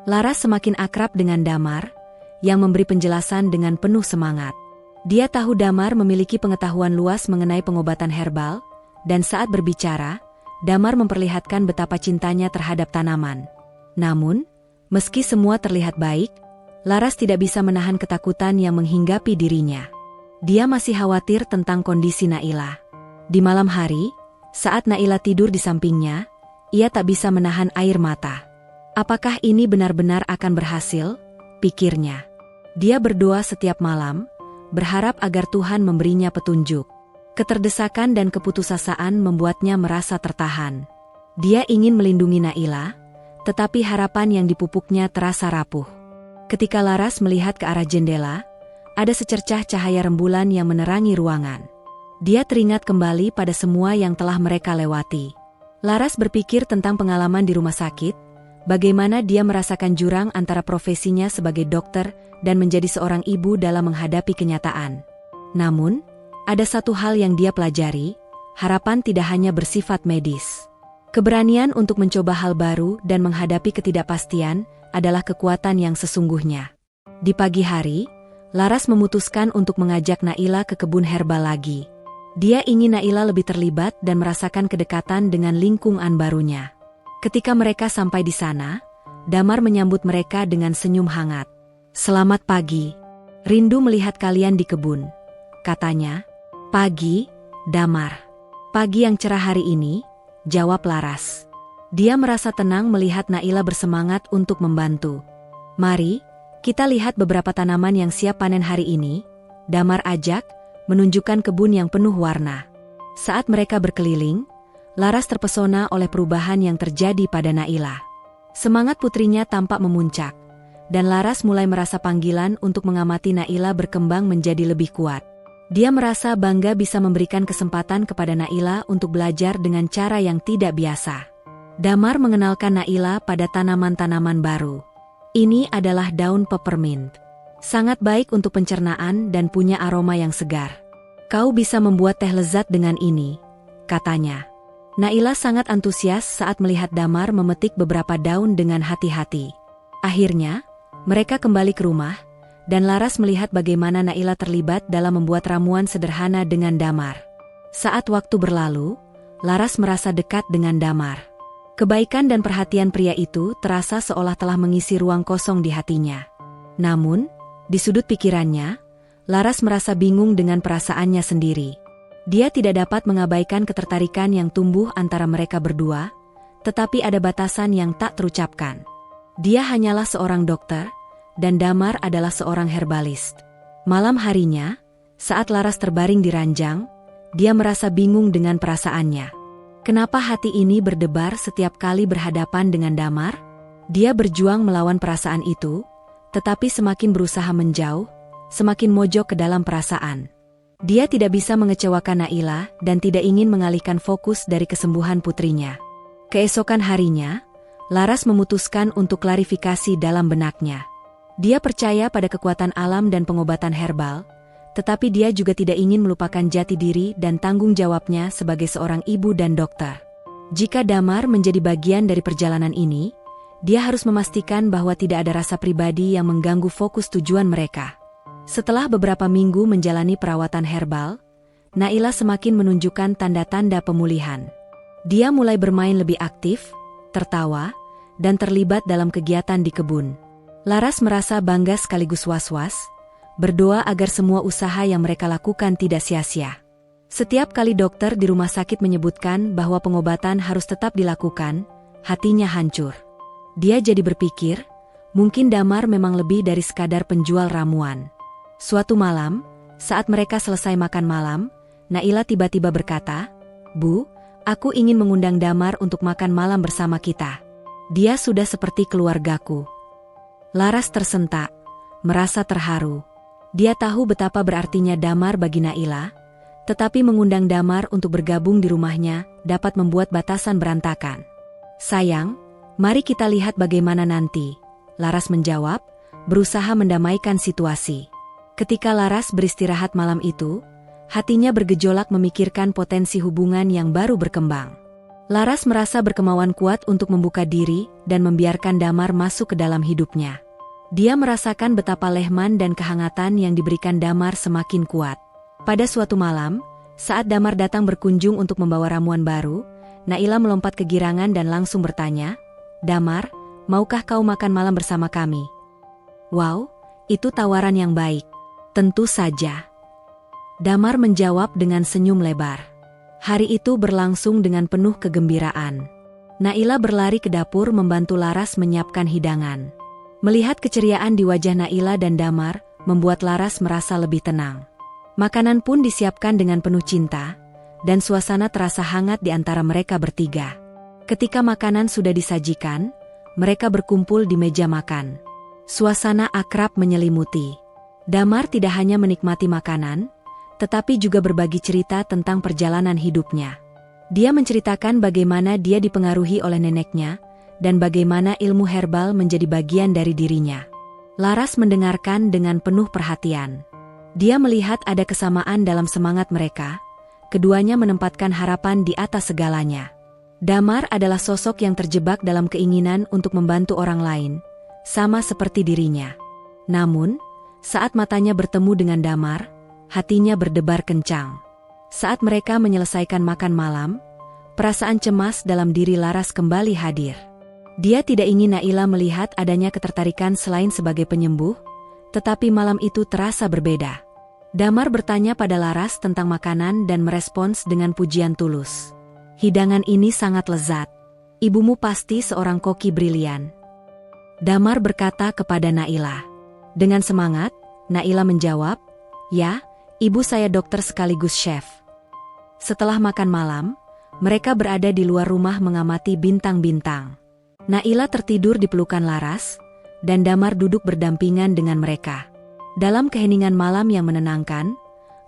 Laras semakin akrab dengan Damar, yang memberi penjelasan dengan penuh semangat. Dia tahu Damar memiliki pengetahuan luas mengenai pengobatan herbal, dan saat berbicara, Damar memperlihatkan betapa cintanya terhadap tanaman. Namun, meski semua terlihat baik, Laras tidak bisa menahan ketakutan yang menghinggapi dirinya. Dia masih khawatir tentang kondisi Naila. Di malam hari, saat Naila tidur di sampingnya, ia tak bisa menahan air mata. Apakah ini benar-benar akan berhasil? Pikirnya. Dia berdoa setiap malam, berharap agar Tuhan memberinya petunjuk. Keterdesakan dan keputusasaan membuatnya merasa tertahan. Dia ingin melindungi Naila, tetapi harapan yang dipupuknya terasa rapuh. Ketika Laras melihat ke arah jendela, ada secercah cahaya rembulan yang menerangi ruangan. Dia teringat kembali pada semua yang telah mereka lewati. Laras berpikir tentang pengalaman di rumah sakit, bagaimana dia merasakan jurang antara profesinya sebagai dokter dan menjadi seorang ibu dalam menghadapi kenyataan. Namun, ada satu hal yang dia pelajari, harapan tidak hanya bersifat medis. Keberanian untuk mencoba hal baru dan menghadapi ketidakpastian adalah kekuatan yang sesungguhnya. Di pagi hari, Laras memutuskan untuk mengajak Naila ke kebun herbal lagi. Dia ingin Naila lebih terlibat dan merasakan kedekatan dengan lingkungan barunya. Ketika mereka sampai di sana, Damar menyambut mereka dengan senyum hangat. "Selamat pagi. Rindu melihat kalian di kebun," katanya. "Pagi, Damar." "Pagi yang cerah hari ini," jawab Laras. Dia merasa tenang melihat Naila bersemangat untuk membantu. "Mari, kita lihat beberapa tanaman yang siap panen hari ini," Damar ajak, menunjukkan kebun yang penuh warna. Saat mereka berkeliling, Laras terpesona oleh perubahan yang terjadi pada Naila. Semangat putrinya tampak memuncak, dan Laras mulai merasa panggilan untuk mengamati Naila berkembang menjadi lebih kuat. Dia merasa bangga bisa memberikan kesempatan kepada Naila untuk belajar dengan cara yang tidak biasa. Damar mengenalkan Naila pada tanaman-tanaman baru. "Ini adalah daun peppermint. Sangat baik untuk pencernaan dan punya aroma yang segar. Kau bisa membuat teh lezat dengan ini," katanya. Naila sangat antusias saat melihat Damar memetik beberapa daun dengan hati-hati. Akhirnya, mereka kembali ke rumah, dan Laras melihat bagaimana Naila terlibat dalam membuat ramuan sederhana dengan Damar. Saat waktu berlalu, Laras merasa dekat dengan Damar. Kebaikan dan perhatian pria itu terasa seolah telah mengisi ruang kosong di hatinya. Namun, di sudut pikirannya, Laras merasa bingung dengan perasaannya sendiri. Dia tidak dapat mengabaikan ketertarikan yang tumbuh antara mereka berdua, tetapi ada batasan yang tak terucapkan. Dia hanyalah seorang dokter, dan Damar adalah seorang herbalist. Malam harinya, saat Laras terbaring di ranjang, dia merasa bingung dengan perasaannya. Kenapa hati ini berdebar setiap kali berhadapan dengan Damar? Dia berjuang melawan perasaan itu, tetapi semakin berusaha menjauh, semakin mojok ke dalam perasaan. Dia tidak bisa mengecewakan Naila dan tidak ingin mengalihkan fokus dari kesembuhan putrinya. Keesokan harinya, Laras memutuskan untuk klarifikasi dalam benaknya. Dia percaya pada kekuatan alam dan pengobatan herbal, tetapi dia juga tidak ingin melupakan jati diri dan tanggung jawabnya sebagai seorang ibu dan dokter. Jika Damar menjadi bagian dari perjalanan ini, dia harus memastikan bahwa tidak ada rasa pribadi yang mengganggu fokus tujuan mereka. Setelah beberapa minggu menjalani perawatan herbal, Naila semakin menunjukkan tanda-tanda pemulihan. Dia mulai bermain lebih aktif, tertawa, dan terlibat dalam kegiatan di kebun. Laras merasa bangga sekaligus was-was, berdoa agar semua usaha yang mereka lakukan tidak sia-sia. Setiap kali dokter di rumah sakit menyebutkan bahwa pengobatan harus tetap dilakukan, hatinya hancur. Dia jadi berpikir, mungkin Damar memang lebih dari sekadar penjual ramuan. Suatu malam, saat mereka selesai makan malam, Naila tiba-tiba berkata, "Bu, aku ingin mengundang Damar untuk makan malam bersama kita. Dia sudah seperti keluargaku." Laras tersentak, merasa terharu. Dia tahu betapa berartinya Damar bagi Naila, tetapi mengundang Damar untuk bergabung di rumahnya dapat membuat batasan berantakan. "Sayang, mari kita lihat bagaimana nanti," Laras menjawab, berusaha mendamaikan situasi. Ketika Laras beristirahat malam itu, hatinya bergejolak memikirkan potensi hubungan yang baru berkembang. Laras merasa berkemauan kuat untuk membuka diri dan membiarkan Damar masuk ke dalam hidupnya. Dia merasakan betapa lehman dan kehangatan yang diberikan Damar semakin kuat. Pada suatu malam, saat Damar datang berkunjung untuk membawa ramuan baru, Naila melompat kegirangan dan langsung bertanya, "Damar, maukah kau makan malam bersama kami?" "Wow, itu tawaran yang baik." "Tentu saja." Damar menjawab dengan senyum lebar. Hari itu berlangsung dengan penuh kegembiraan. Naila berlari ke dapur membantu Laras menyiapkan hidangan. Melihat keceriaan di wajah Naila dan Damar, membuat Laras merasa lebih tenang. Makanan pun disiapkan dengan penuh cinta, dan suasana terasa hangat di antara mereka bertiga. Ketika makanan sudah disajikan, mereka berkumpul di meja makan. Suasana akrab menyelimuti. Damar tidak hanya menikmati makanan, tetapi juga berbagi cerita tentang perjalanan hidupnya. Dia menceritakan bagaimana dia dipengaruhi oleh neneknya, dan bagaimana ilmu herbal menjadi bagian dari dirinya. Laras mendengarkan dengan penuh perhatian. Dia melihat ada kesamaan dalam semangat mereka, keduanya menempatkan harapan di atas segalanya. Damar adalah sosok yang terjebak dalam keinginan untuk membantu orang lain, sama seperti dirinya. Namun, saat matanya bertemu dengan Damar, hatinya berdebar kencang. Saat mereka menyelesaikan makan malam, perasaan cemas dalam diri Laras kembali hadir. Dia tidak ingin Naila melihat adanya ketertarikan selain sebagai penyembuh, tetapi malam itu terasa berbeda. Damar bertanya pada Laras tentang makanan dan merespons dengan pujian tulus. Hidangan ini sangat lezat. Ibumu pasti seorang koki brilian. Damar berkata kepada Naila. Dengan semangat, Naila menjawab, "Ya, ibu saya dokter sekaligus chef." Setelah makan malam, mereka berada di luar rumah mengamati bintang-bintang. Naila tertidur di pelukan Laras, dan Damar duduk berdampingan dengan mereka. Dalam keheningan malam yang menenangkan,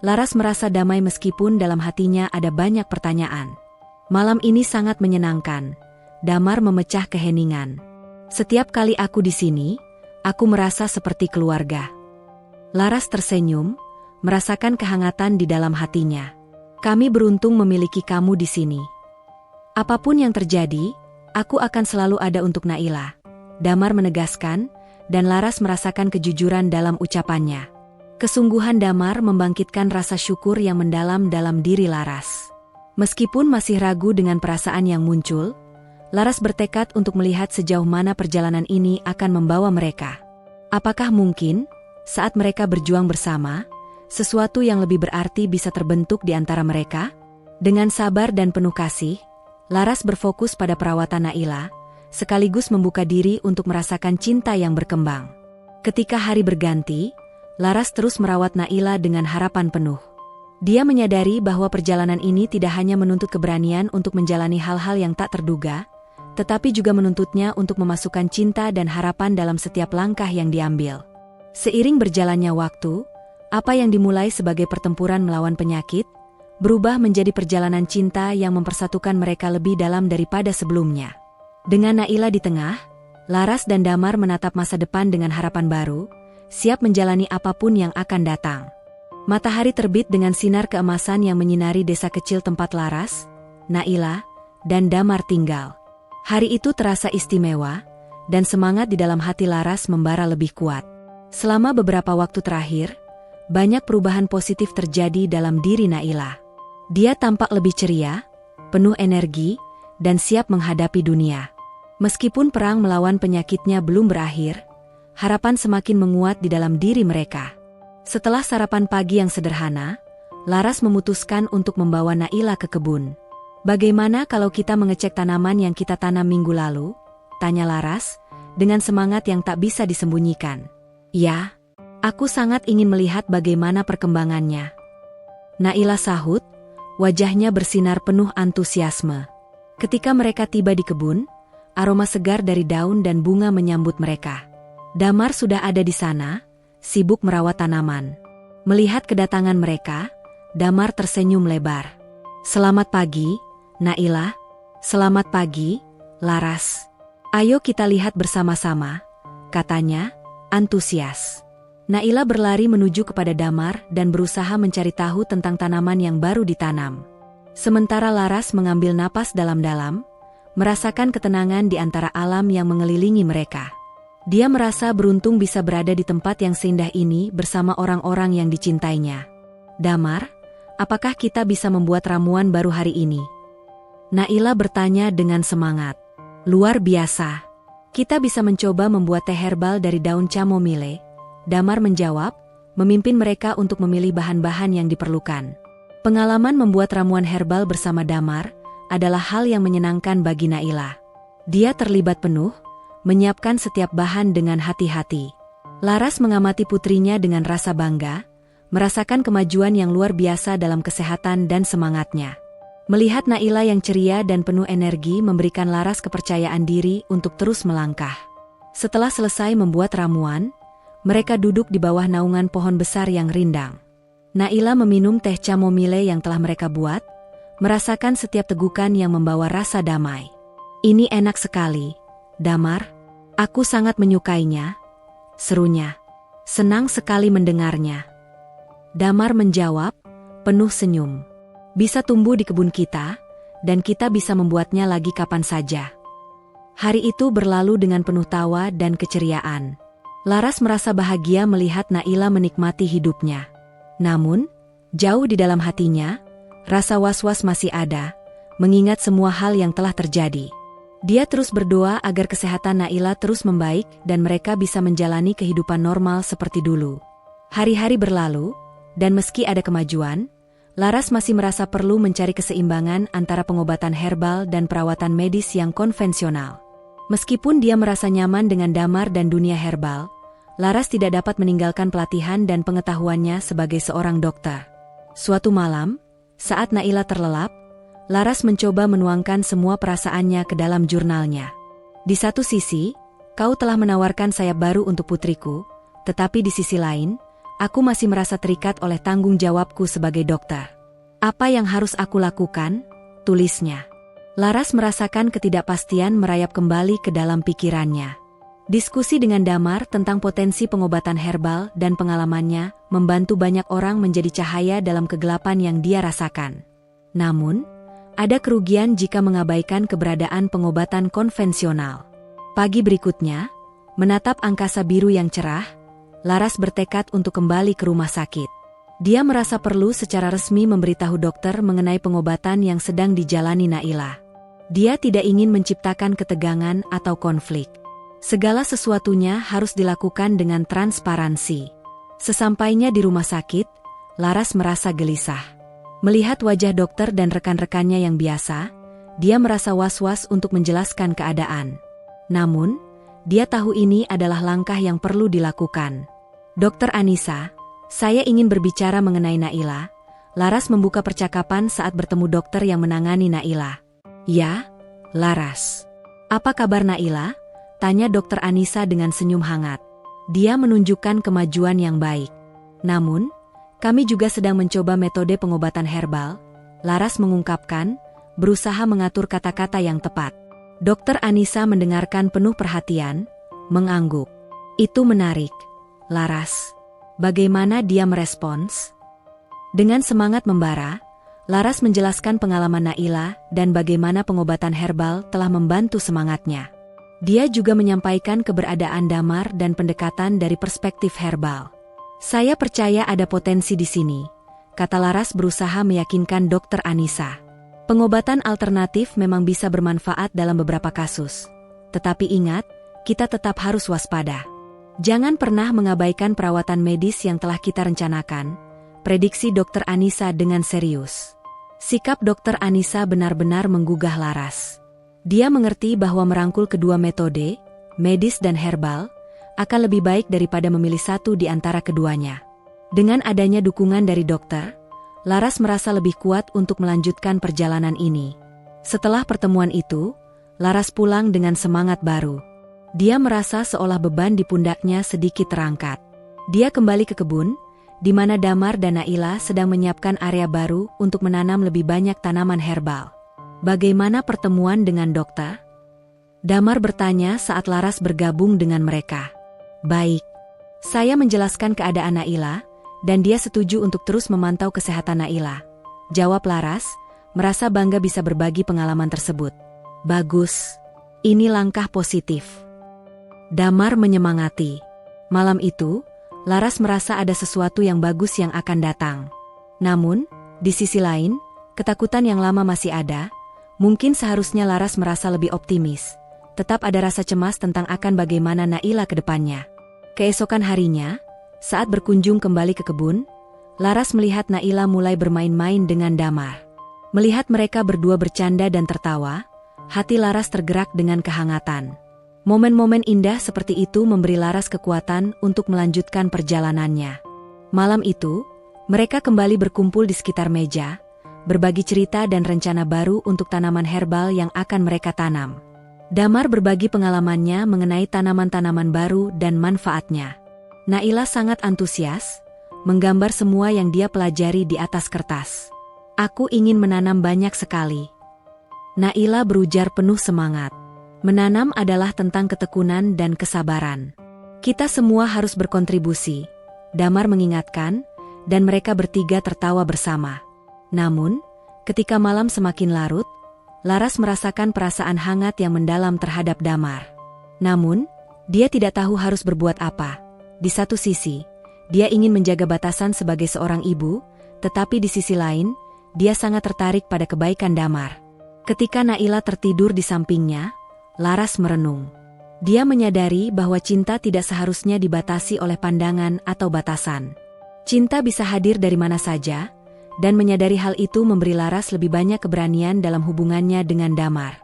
Laras merasa damai meskipun dalam hatinya ada banyak pertanyaan. Malam ini sangat menyenangkan. Damar memecah keheningan. Setiap kali aku di sini, aku merasa seperti keluarga. Laras tersenyum, merasakan kehangatan di dalam hatinya. Kami beruntung memiliki kamu di sini. Apapun yang terjadi, aku akan selalu ada untuk Naila. Damar menegaskan, dan Laras merasakan kejujuran dalam ucapannya. Kesungguhan Damar membangkitkan rasa syukur yang mendalam dalam diri Laras. Meskipun masih ragu dengan perasaan yang muncul, Laras bertekad untuk melihat sejauh mana perjalanan ini akan membawa mereka. Apakah mungkin, saat mereka berjuang bersama, sesuatu yang lebih berarti bisa terbentuk di antara mereka? Dengan sabar dan penuh kasih, Laras berfokus pada perawatan Naila, sekaligus membuka diri untuk merasakan cinta yang berkembang. Ketika hari berganti, Laras terus merawat Naila dengan harapan penuh. Dia menyadari bahwa perjalanan ini tidak hanya menuntut keberanian untuk menjalani hal-hal yang tak terduga, tetapi juga menuntutnya untuk memasukkan cinta dan harapan dalam setiap langkah yang diambil. Seiring berjalannya waktu, apa yang dimulai sebagai pertempuran melawan penyakit, berubah menjadi perjalanan cinta yang mempersatukan mereka lebih dalam daripada sebelumnya. Dengan Naila di tengah, Laras dan Damar menatap masa depan dengan harapan baru, siap menjalani apapun yang akan datang. Matahari terbit dengan sinar keemasan yang menyinari desa kecil tempat Laras, Naila, dan Damar tinggal. Hari itu terasa istimewa, dan semangat di dalam hati Laras membara lebih kuat. Selama beberapa waktu terakhir, banyak perubahan positif terjadi dalam diri Naila. Dia tampak lebih ceria, penuh energi, dan siap menghadapi dunia. Meskipun perang melawan penyakitnya belum berakhir, harapan semakin menguat di dalam diri mereka. Setelah sarapan pagi yang sederhana, Laras memutuskan untuk membawa Naila ke kebun. "Bagaimana kalau kita mengecek tanaman yang kita tanam minggu lalu?" tanya Laras, dengan semangat yang tak bisa disembunyikan. "Ya, aku sangat ingin melihat bagaimana perkembangannya." Naila sahut, wajahnya bersinar penuh antusiasme. Ketika mereka tiba di kebun, aroma segar dari daun dan bunga menyambut mereka. Damar sudah ada di sana, sibuk merawat tanaman. Melihat kedatangan mereka, Damar tersenyum lebar. "Selamat pagi, Naila." "Selamat pagi, Laras. Ayo kita lihat bersama-sama," katanya, antusias. Naila berlari menuju kepada Damar dan berusaha mencari tahu tentang tanaman yang baru ditanam. Sementara Laras mengambil napas dalam-dalam, merasakan ketenangan di antara alam yang mengelilingi mereka. Dia merasa beruntung bisa berada di tempat yang seindah ini bersama orang-orang yang dicintainya. "Damar, apakah kita bisa membuat ramuan baru hari ini?" Naila bertanya dengan semangat. "Luar biasa. Kita bisa mencoba membuat teh herbal dari daun chamomile," Damar menjawab, memimpin mereka untuk memilih bahan-bahan yang diperlukan. Pengalaman membuat ramuan herbal bersama Damar adalah hal yang menyenangkan bagi Naila. Dia terlibat penuh, menyiapkan setiap bahan dengan hati-hati. Laras mengamati putrinya dengan rasa bangga, merasakan kemajuan yang luar biasa dalam kesehatan dan semangatnya. Melihat Naila yang ceria dan penuh energi memberikan Laras kepercayaan diri untuk terus melangkah. Setelah selesai membuat ramuan, mereka duduk di bawah naungan pohon besar yang rindang. Naila meminum teh chamomile yang telah mereka buat, merasakan setiap tegukan yang membawa rasa damai. "Ini enak sekali, Damar. Aku sangat menyukainya," serunya. "Senang sekali mendengarnya." Damar menjawab, penuh senyum. "Bisa tumbuh di kebun kita, dan kita bisa membuatnya lagi kapan saja." Hari itu berlalu dengan penuh tawa dan keceriaan. Laras merasa bahagia melihat Naila menikmati hidupnya. Namun, jauh di dalam hatinya, rasa was-was masih ada, mengingat semua hal yang telah terjadi. Dia terus berdoa agar kesehatan Naila terus membaik dan mereka bisa menjalani kehidupan normal seperti dulu. Hari-hari berlalu, dan meski ada kemajuan, Laras masih merasa perlu mencari keseimbangan antara pengobatan herbal dan perawatan medis yang konvensional. Meskipun dia merasa nyaman dengan Damar dan dunia herbal, Laras tidak dapat meninggalkan pelatihan dan pengetahuannya sebagai seorang dokter. Suatu malam, saat Naila terlelap, Laras mencoba menuangkan semua perasaannya ke dalam jurnalnya. Di satu sisi, kau telah menawarkan sayap baru untuk putriku, tetapi di sisi lain, aku masih merasa terikat oleh tanggung jawabku sebagai dokter. Apa yang harus aku lakukan? Tulisnya. Laras merasakan ketidakpastian merayap kembali ke dalam pikirannya. Diskusi dengan Damar tentang potensi pengobatan herbal dan pengalamannya membantu banyak orang menjadi cahaya dalam kegelapan yang dia rasakan. Namun, ada kerugian jika mengabaikan keberadaan pengobatan konvensional. Pagi berikutnya, menatap angkasa biru yang cerah, Laras bertekad untuk kembali ke rumah sakit. Dia merasa perlu secara resmi memberitahu dokter mengenai pengobatan yang sedang dijalani Naila. Dia tidak ingin menciptakan ketegangan atau konflik. Segala sesuatunya harus dilakukan dengan transparansi. Sesampainya di rumah sakit, Laras merasa gelisah. Melihat wajah dokter dan rekan-rekannya yang biasa, dia merasa was-was untuk menjelaskan keadaan. Namun, dia tahu ini adalah langkah yang perlu dilakukan. Dokter Anissa, saya ingin berbicara mengenai Naila. Laras membuka percakapan saat bertemu dokter yang menangani Naila. Ya, Laras. Apa kabar Naila? Tanya dokter Anissa dengan senyum hangat. Dia menunjukkan kemajuan yang baik. Namun, kami juga sedang mencoba metode pengobatan herbal, Laras mengungkapkan, berusaha mengatur kata-kata yang tepat. Dokter Anissa mendengarkan penuh perhatian, mengangguk. Itu menarik, Laras. Bagaimana dia merespons? Dengan semangat membara, Laras menjelaskan pengalaman Naila dan bagaimana pengobatan herbal telah membantu semangatnya. Dia juga menyampaikan keberadaan Damar dan pendekatan dari perspektif herbal. Saya percaya ada potensi di sini, kata Laras berusaha meyakinkan dokter Anissa. Pengobatan alternatif memang bisa bermanfaat dalam beberapa kasus. Tetapi ingat, kita tetap harus waspada. Jangan pernah mengabaikan perawatan medis yang telah kita rencanakan, prediksi dokter Anissa dengan serius. Sikap dokter Anissa benar-benar menggugah Laras. Dia mengerti bahwa merangkul kedua metode, medis dan herbal, akan lebih baik daripada memilih satu di antara keduanya. Dengan adanya dukungan dari dokter, Laras merasa lebih kuat untuk melanjutkan perjalanan ini. Setelah pertemuan itu, Laras pulang dengan semangat baru. Dia merasa seolah beban di pundaknya sedikit terangkat. Dia kembali ke kebun, di mana Damar dan Naila sedang menyiapkan area baru untuk menanam lebih banyak tanaman herbal. Bagaimana pertemuan dengan dokter? Damar bertanya saat Laras bergabung dengan mereka. Baik. Saya menjelaskan keadaan Naila, dan dia setuju untuk terus memantau kesehatan Naila. Jawab Laras, merasa bangga bisa berbagi pengalaman tersebut. Bagus. Ini langkah positif. Damar menyemangati. Malam itu, Laras merasa ada sesuatu yang bagus yang akan datang. Namun, di sisi lain, ketakutan yang lama masih ada. Mungkin seharusnya Laras merasa lebih optimis. Tetap ada rasa cemas tentang akan bagaimana Naila ke depannya. Keesokan harinya, saat berkunjung kembali ke kebun, Laras melihat Naila mulai bermain-main dengan Damar. Melihat mereka berdua bercanda dan tertawa, hati Laras tergerak dengan kehangatan. Momen-momen indah seperti itu memberi Laras kekuatan untuk melanjutkan perjalanannya. Malam itu, mereka kembali berkumpul di sekitar meja, berbagi cerita dan rencana baru untuk tanaman herbal yang akan mereka tanam. Damar berbagi pengalamannya mengenai tanaman-tanaman baru dan manfaatnya. Naila sangat antusias, menggambar semua yang dia pelajari di atas kertas. Aku ingin menanam banyak sekali. Naila berujar penuh semangat. Menanam adalah tentang ketekunan dan kesabaran. Kita semua harus berkontribusi, Damar mengingatkan, dan mereka bertiga tertawa bersama. Namun, ketika malam semakin larut, Laras merasakan perasaan hangat yang mendalam terhadap Damar. Namun, dia tidak tahu harus berbuat apa. Di satu sisi, dia ingin menjaga batasan sebagai seorang ibu, tetapi di sisi lain, dia sangat tertarik pada kebaikan Damar. Ketika Naila tertidur di sampingnya, Laras merenung. Dia menyadari bahwa cinta tidak seharusnya dibatasi oleh pandangan atau batasan. Cinta bisa hadir dari mana saja, dan menyadari hal itu memberi Laras lebih banyak keberanian dalam hubungannya dengan Damar.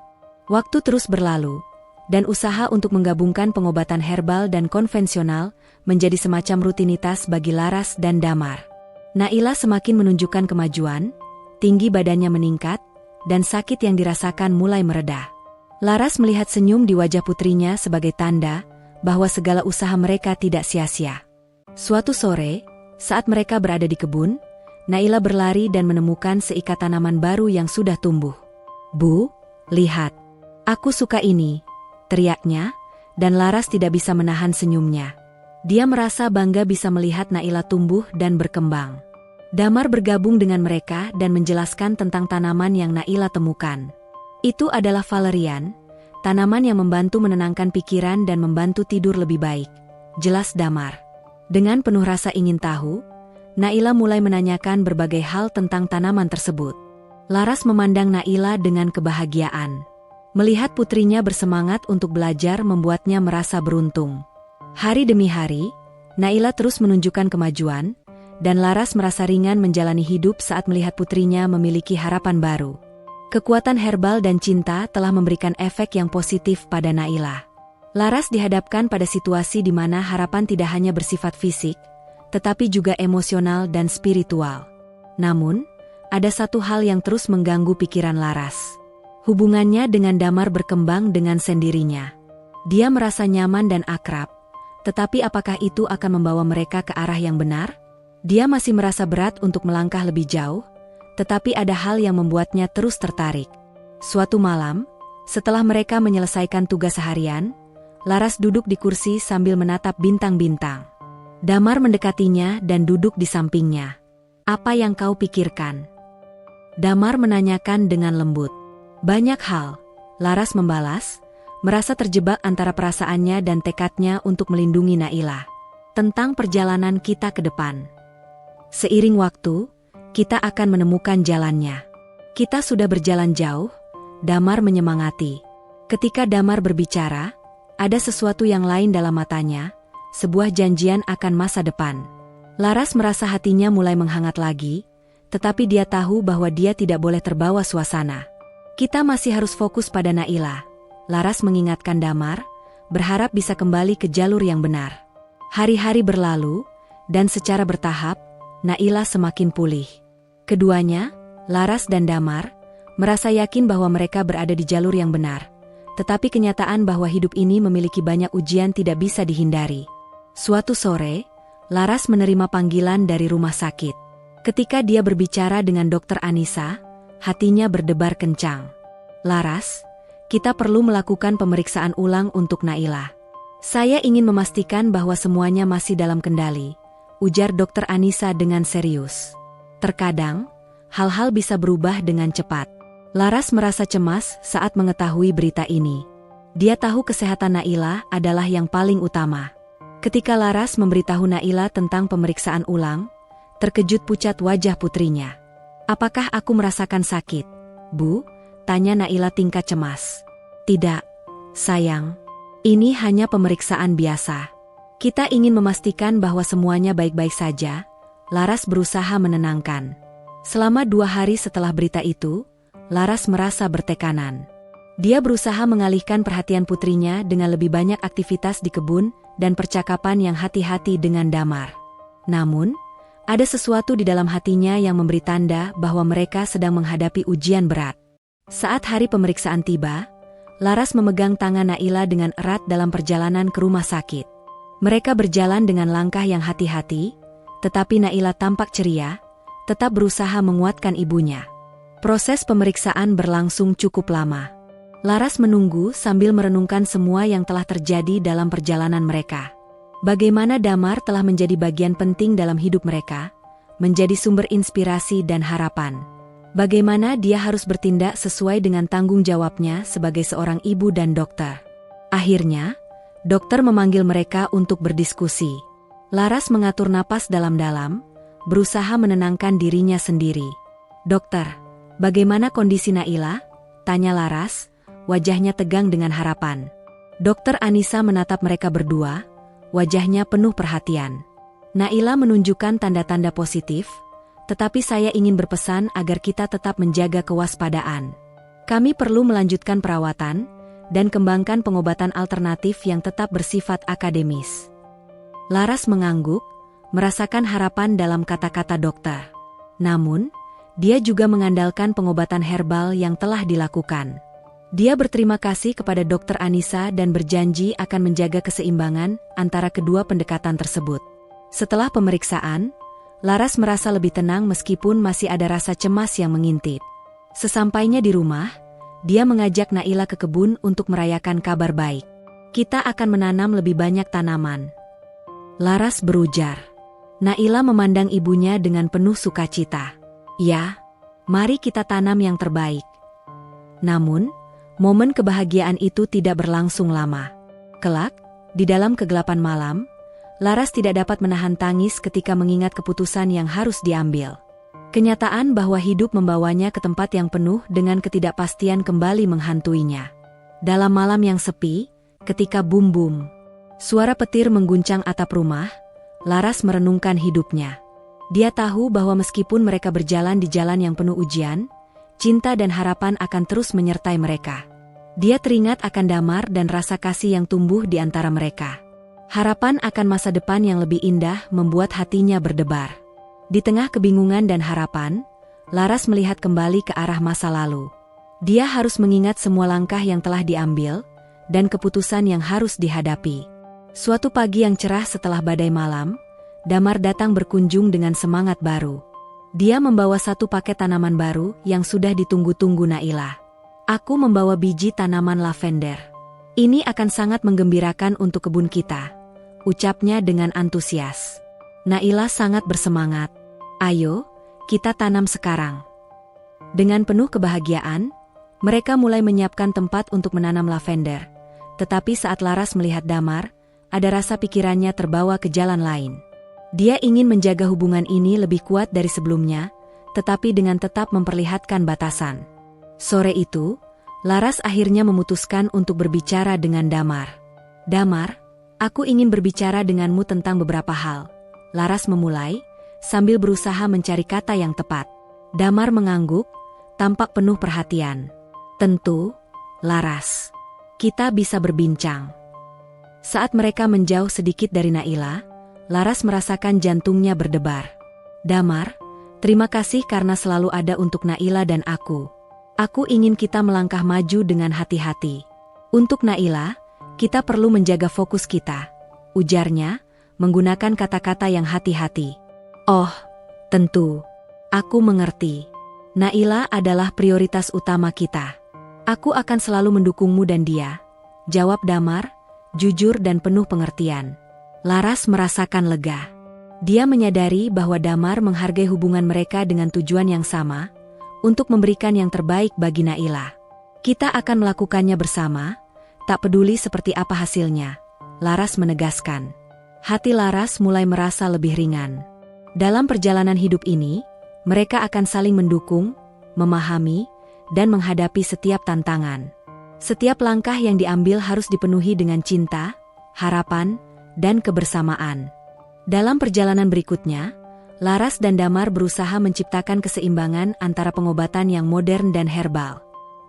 Waktu terus berlalu, dan usaha untuk menggabungkan pengobatan herbal dan konvensional menjadi semacam rutinitas bagi Laras dan Damar. Naila semakin menunjukkan kemajuan, tinggi badannya meningkat, dan sakit yang dirasakan mulai mereda. Laras melihat senyum di wajah putrinya sebagai tanda bahwa segala usaha mereka tidak sia-sia. Suatu sore, saat mereka berada di kebun, Naila berlari dan menemukan seikat tanaman baru yang sudah tumbuh. "Bu, lihat. Aku suka ini," teriaknya, dan Laras tidak bisa menahan senyumnya. Dia merasa bangga bisa melihat Naila tumbuh dan berkembang. Damar bergabung dengan mereka dan menjelaskan tentang tanaman yang Naila temukan. Itu adalah valerian, tanaman yang membantu menenangkan pikiran dan membantu tidur lebih baik, jelas Damar. Dengan penuh rasa ingin tahu, Naila mulai menanyakan berbagai hal tentang tanaman tersebut. Laras memandang Naila dengan kebahagiaan. Melihat putrinya bersemangat untuk belajar membuatnya merasa beruntung. Hari demi hari, Naila terus menunjukkan kemajuan, dan Laras merasa ringan menjalani hidup saat melihat putrinya memiliki harapan baru. Kekuatan herbal dan cinta telah memberikan efek yang positif pada Naila. Laras dihadapkan pada situasi di mana harapan tidak hanya bersifat fisik, tetapi juga emosional dan spiritual. Namun, ada satu hal yang terus mengganggu pikiran Laras. Hubungannya dengan Damar berkembang dengan sendirinya. Dia merasa nyaman dan akrab, tetapi apakah itu akan membawa mereka ke arah yang benar? Dia masih merasa berat untuk melangkah lebih jauh, tetapi ada hal yang membuatnya terus tertarik. Suatu malam, setelah mereka menyelesaikan tugas seharian, Laras duduk di kursi sambil menatap bintang-bintang. Damar mendekatinya dan duduk di sampingnya. "Apa yang kau pikirkan?" Damar menanyakan dengan lembut. "Banyak hal," Laras membalas, merasa terjebak antara perasaannya dan tekadnya untuk melindungi Naila. "Tentang perjalanan kita ke depan. Seiring waktu, kita akan menemukan jalannya. Kita sudah berjalan jauh," Damar menyemangati. Ketika Damar berbicara, ada sesuatu yang lain dalam matanya, sebuah janjian akan masa depan. Laras merasa hatinya mulai menghangat lagi, tetapi dia tahu bahwa dia tidak boleh terbawa suasana. "Kita masih harus fokus pada Naila," Laras mengingatkan Damar, berharap bisa kembali ke jalur yang benar. Hari-hari berlalu, dan secara bertahap, Naila semakin pulih. Keduanya, Laras dan Damar, merasa yakin bahwa mereka berada di jalur yang benar. Tetapi kenyataan bahwa hidup ini memiliki banyak ujian tidak bisa dihindari. Suatu sore, Laras menerima panggilan dari rumah sakit. Ketika dia berbicara dengan Dokter Anissa, hatinya berdebar kencang. "Laras, kita perlu melakukan pemeriksaan ulang untuk Naila. Saya ingin memastikan bahwa semuanya masih dalam kendali," ujar Dokter Anissa dengan serius. Terkadang, hal-hal bisa berubah dengan cepat. Laras merasa cemas saat mengetahui berita ini. Dia tahu kesehatan Naila adalah yang paling utama. Ketika Laras memberitahu Naila tentang pemeriksaan ulang, terkejut pucat wajah putrinya. "Apakah aku merasakan sakit, Bu?" tanya Naila tingkat cemas. "Tidak, sayang. Ini hanya pemeriksaan biasa. Kita ingin memastikan bahwa semuanya baik-baik saja," Laras berusaha menenangkan. Selama 2 hari setelah berita itu, Laras merasa bertekanan. Dia berusaha mengalihkan perhatian putrinya dengan lebih banyak aktivitas di kebun dan percakapan yang hati-hati dengan Damar. Namun, ada sesuatu di dalam hatinya yang memberi tanda bahwa mereka sedang menghadapi ujian berat. Saat hari pemeriksaan tiba, Laras memegang tangan Naila dengan erat dalam perjalanan ke rumah sakit. Mereka berjalan dengan langkah yang hati-hati, tetapi Naila tampak ceria, tetap berusaha menguatkan ibunya. Proses pemeriksaan berlangsung cukup lama. Laras menunggu sambil merenungkan semua yang telah terjadi dalam perjalanan mereka. Bagaimana Damar telah menjadi bagian penting dalam hidup mereka, menjadi sumber inspirasi dan harapan. Bagaimana dia harus bertindak sesuai dengan tanggung jawabnya sebagai seorang ibu dan dokter. Akhirnya, dokter memanggil mereka untuk berdiskusi. Laras mengatur napas dalam-dalam, berusaha menenangkan dirinya sendiri. "Dokter, bagaimana kondisi Naila?" tanya Laras, wajahnya tegang dengan harapan. Dokter Anissa menatap mereka berdua, wajahnya penuh perhatian. Naila menunjukkan tanda-tanda positif, tetapi saya ingin berpesan agar kita tetap menjaga kewaspadaan. Kami perlu melanjutkan perawatan dan kembangkan pengobatan alternatif yang tetap bersifat akademis. Laras mengangguk, merasakan harapan dalam kata-kata dokter. Namun, dia juga mengandalkan pengobatan herbal yang telah dilakukan. Dia berterima kasih kepada Dokter Anissa dan berjanji akan menjaga keseimbangan antara kedua pendekatan tersebut. Setelah pemeriksaan, Laras merasa lebih tenang meskipun masih ada rasa cemas yang mengintip. Sesampainya di rumah, dia mengajak Naila ke kebun untuk merayakan kabar baik. Kita akan menanam lebih banyak tanaman. Laras berujar. Naila memandang ibunya dengan penuh sukacita. Ya, mari kita tanam yang terbaik. Namun, momen kebahagiaan itu tidak berlangsung lama. Kelak, di dalam kegelapan malam, Laras tidak dapat menahan tangis ketika mengingat keputusan yang harus diambil. Kenyataan bahwa hidup membawanya ke tempat yang penuh dengan ketidakpastian kembali menghantuinya. Dalam malam yang sepi, ketika bum-bum, suara petir mengguncang atap rumah, Laras merenungkan hidupnya. Dia tahu bahwa meskipun mereka berjalan di jalan yang penuh ujian, cinta dan harapan akan terus menyertai mereka. Dia teringat akan damar dan rasa kasih yang tumbuh di antara mereka. Harapan akan masa depan yang lebih indah membuat hatinya berdebar. Di tengah kebingungan dan harapan, Laras melihat kembali ke arah masa lalu. Dia harus mengingat semua langkah yang telah diambil dan keputusan yang harus dihadapi. Suatu pagi yang cerah setelah badai malam, Damar datang berkunjung dengan semangat baru. Dia membawa satu paket tanaman baru yang sudah ditunggu-tunggu Naila. Aku membawa biji tanaman lavender. Ini akan sangat menggembirakan untuk kebun kita, ucapnya dengan antusias. Naila sangat bersemangat. Ayo, kita tanam sekarang. Dengan penuh kebahagiaan, mereka mulai menyiapkan tempat untuk menanam lavender. Tetapi saat Laras melihat Damar, ada rasa pikirannya terbawa ke jalan lain. Dia ingin menjaga hubungan ini lebih kuat dari sebelumnya, tetapi dengan tetap memperlihatkan batasan. Sore itu, Laras akhirnya memutuskan untuk berbicara dengan Damar. Damar, aku ingin berbicara denganmu tentang beberapa hal. Laras memulai, sambil berusaha mencari kata yang tepat. Damar mengangguk, tampak penuh perhatian. Tentu, Laras. Kita bisa berbincang. Saat mereka menjauh sedikit dari Naila, Laras merasakan jantungnya berdebar. Damar, terima kasih karena selalu ada untuk Naila dan aku. Aku ingin kita melangkah maju dengan hati-hati. Untuk Naila, kita perlu menjaga fokus kita, ujarnya, menggunakan kata-kata yang hati-hati. Oh, tentu. Aku mengerti. Naila adalah prioritas utama kita. Aku akan selalu mendukungmu dan dia, jawab Damar, jujur dan penuh pengertian. Laras merasakan lega. Dia menyadari bahwa Damar menghargai hubungan mereka dengan tujuan yang sama, untuk memberikan yang terbaik bagi Naila. Kita akan melakukannya bersama, tak peduli seperti apa hasilnya, Laras menegaskan. Hati Laras mulai merasa lebih ringan. Dalam perjalanan hidup ini, mereka akan saling mendukung, memahami, dan menghadapi setiap tantangan. Setiap langkah yang diambil harus dipenuhi dengan cinta, harapan, dan kebersamaan. Dalam perjalanan berikutnya, Laras dan Damar berusaha menciptakan keseimbangan antara pengobatan yang modern dan herbal.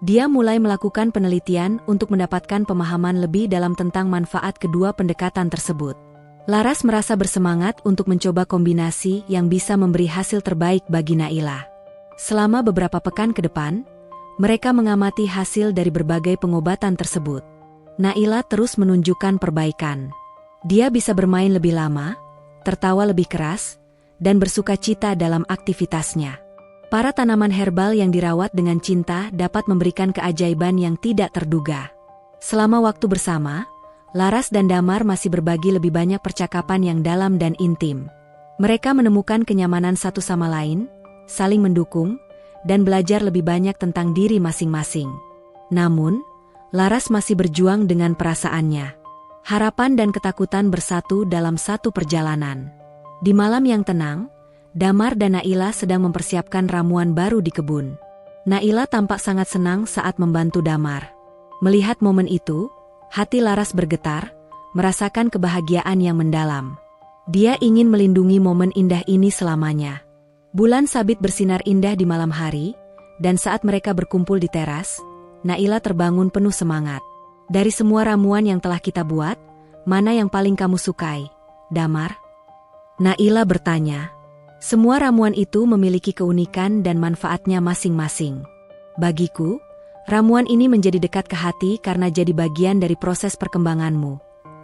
Dia mulai melakukan penelitian untuk mendapatkan pemahaman lebih dalam tentang manfaat kedua pendekatan tersebut. Laras merasa bersemangat untuk mencoba kombinasi yang bisa memberi hasil terbaik bagi Naila. Selama beberapa pekan ke depan, mereka mengamati hasil dari berbagai pengobatan tersebut. Naila terus menunjukkan perbaikan. Dia bisa bermain lebih lama, tertawa lebih keras, dan bersukacita dalam aktivitasnya. Para tanaman herbal yang dirawat dengan cinta dapat memberikan keajaiban yang tidak terduga. Selama waktu bersama, Laras dan Damar masih berbagi lebih banyak percakapan yang dalam dan intim. Mereka menemukan kenyamanan satu sama lain, saling mendukung, dan belajar lebih banyak tentang diri masing-masing. Namun, Laras masih berjuang dengan perasaannya. Harapan dan ketakutan bersatu dalam satu perjalanan. Di malam yang tenang, Damar dan Naila sedang mempersiapkan ramuan baru di kebun. Naila tampak sangat senang saat membantu Damar. Melihat momen itu, hati Laras bergetar, merasakan kebahagiaan yang mendalam. Dia ingin melindungi momen indah ini selamanya. Bulan sabit bersinar indah di malam hari, dan saat mereka berkumpul di teras, Naila terbangun penuh semangat. Dari semua ramuan yang telah kita buat, mana yang paling kamu sukai, Damar? Naila bertanya. Semua ramuan itu memiliki keunikan dan manfaatnya masing-masing. Bagiku, ramuan ini menjadi dekat ke hati karena jadi bagian dari proses perkembanganmu,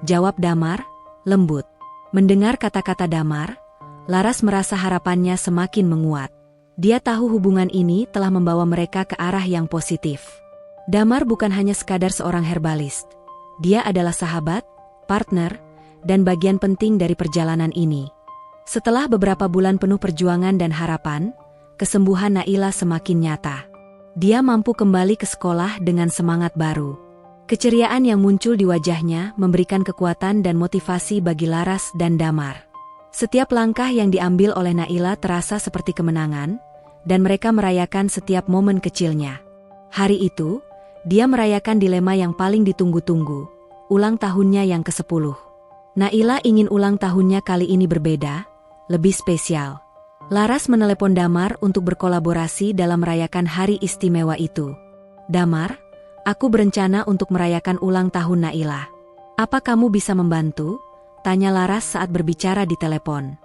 jawab Damar, lembut. Mendengar kata-kata Damar, Laras merasa harapannya semakin menguat. Dia tahu hubungan ini telah membawa mereka ke arah yang positif. Damar bukan hanya sekadar seorang herbalist. Dia adalah sahabat, partner, dan bagian penting dari perjalanan ini. Setelah beberapa bulan penuh perjuangan dan harapan, kesembuhan Naila semakin nyata. Dia mampu kembali ke sekolah dengan semangat baru. Keceriaan yang muncul di wajahnya memberikan kekuatan dan motivasi bagi Laras dan Damar. Setiap langkah yang diambil oleh Naila terasa seperti kemenangan, dan mereka merayakan setiap momen kecilnya. Hari itu, dia merayakan dilema yang paling ditunggu-tunggu, ulang tahunnya yang ke-10. Naila ingin ulang tahunnya kali ini berbeda, lebih spesial. Laras menelepon Damar untuk berkolaborasi dalam merayakan hari istimewa itu. Damar, aku berencana untuk merayakan ulang tahun Naila. Apa kamu bisa membantu? Tanya Laras saat berbicara di telepon.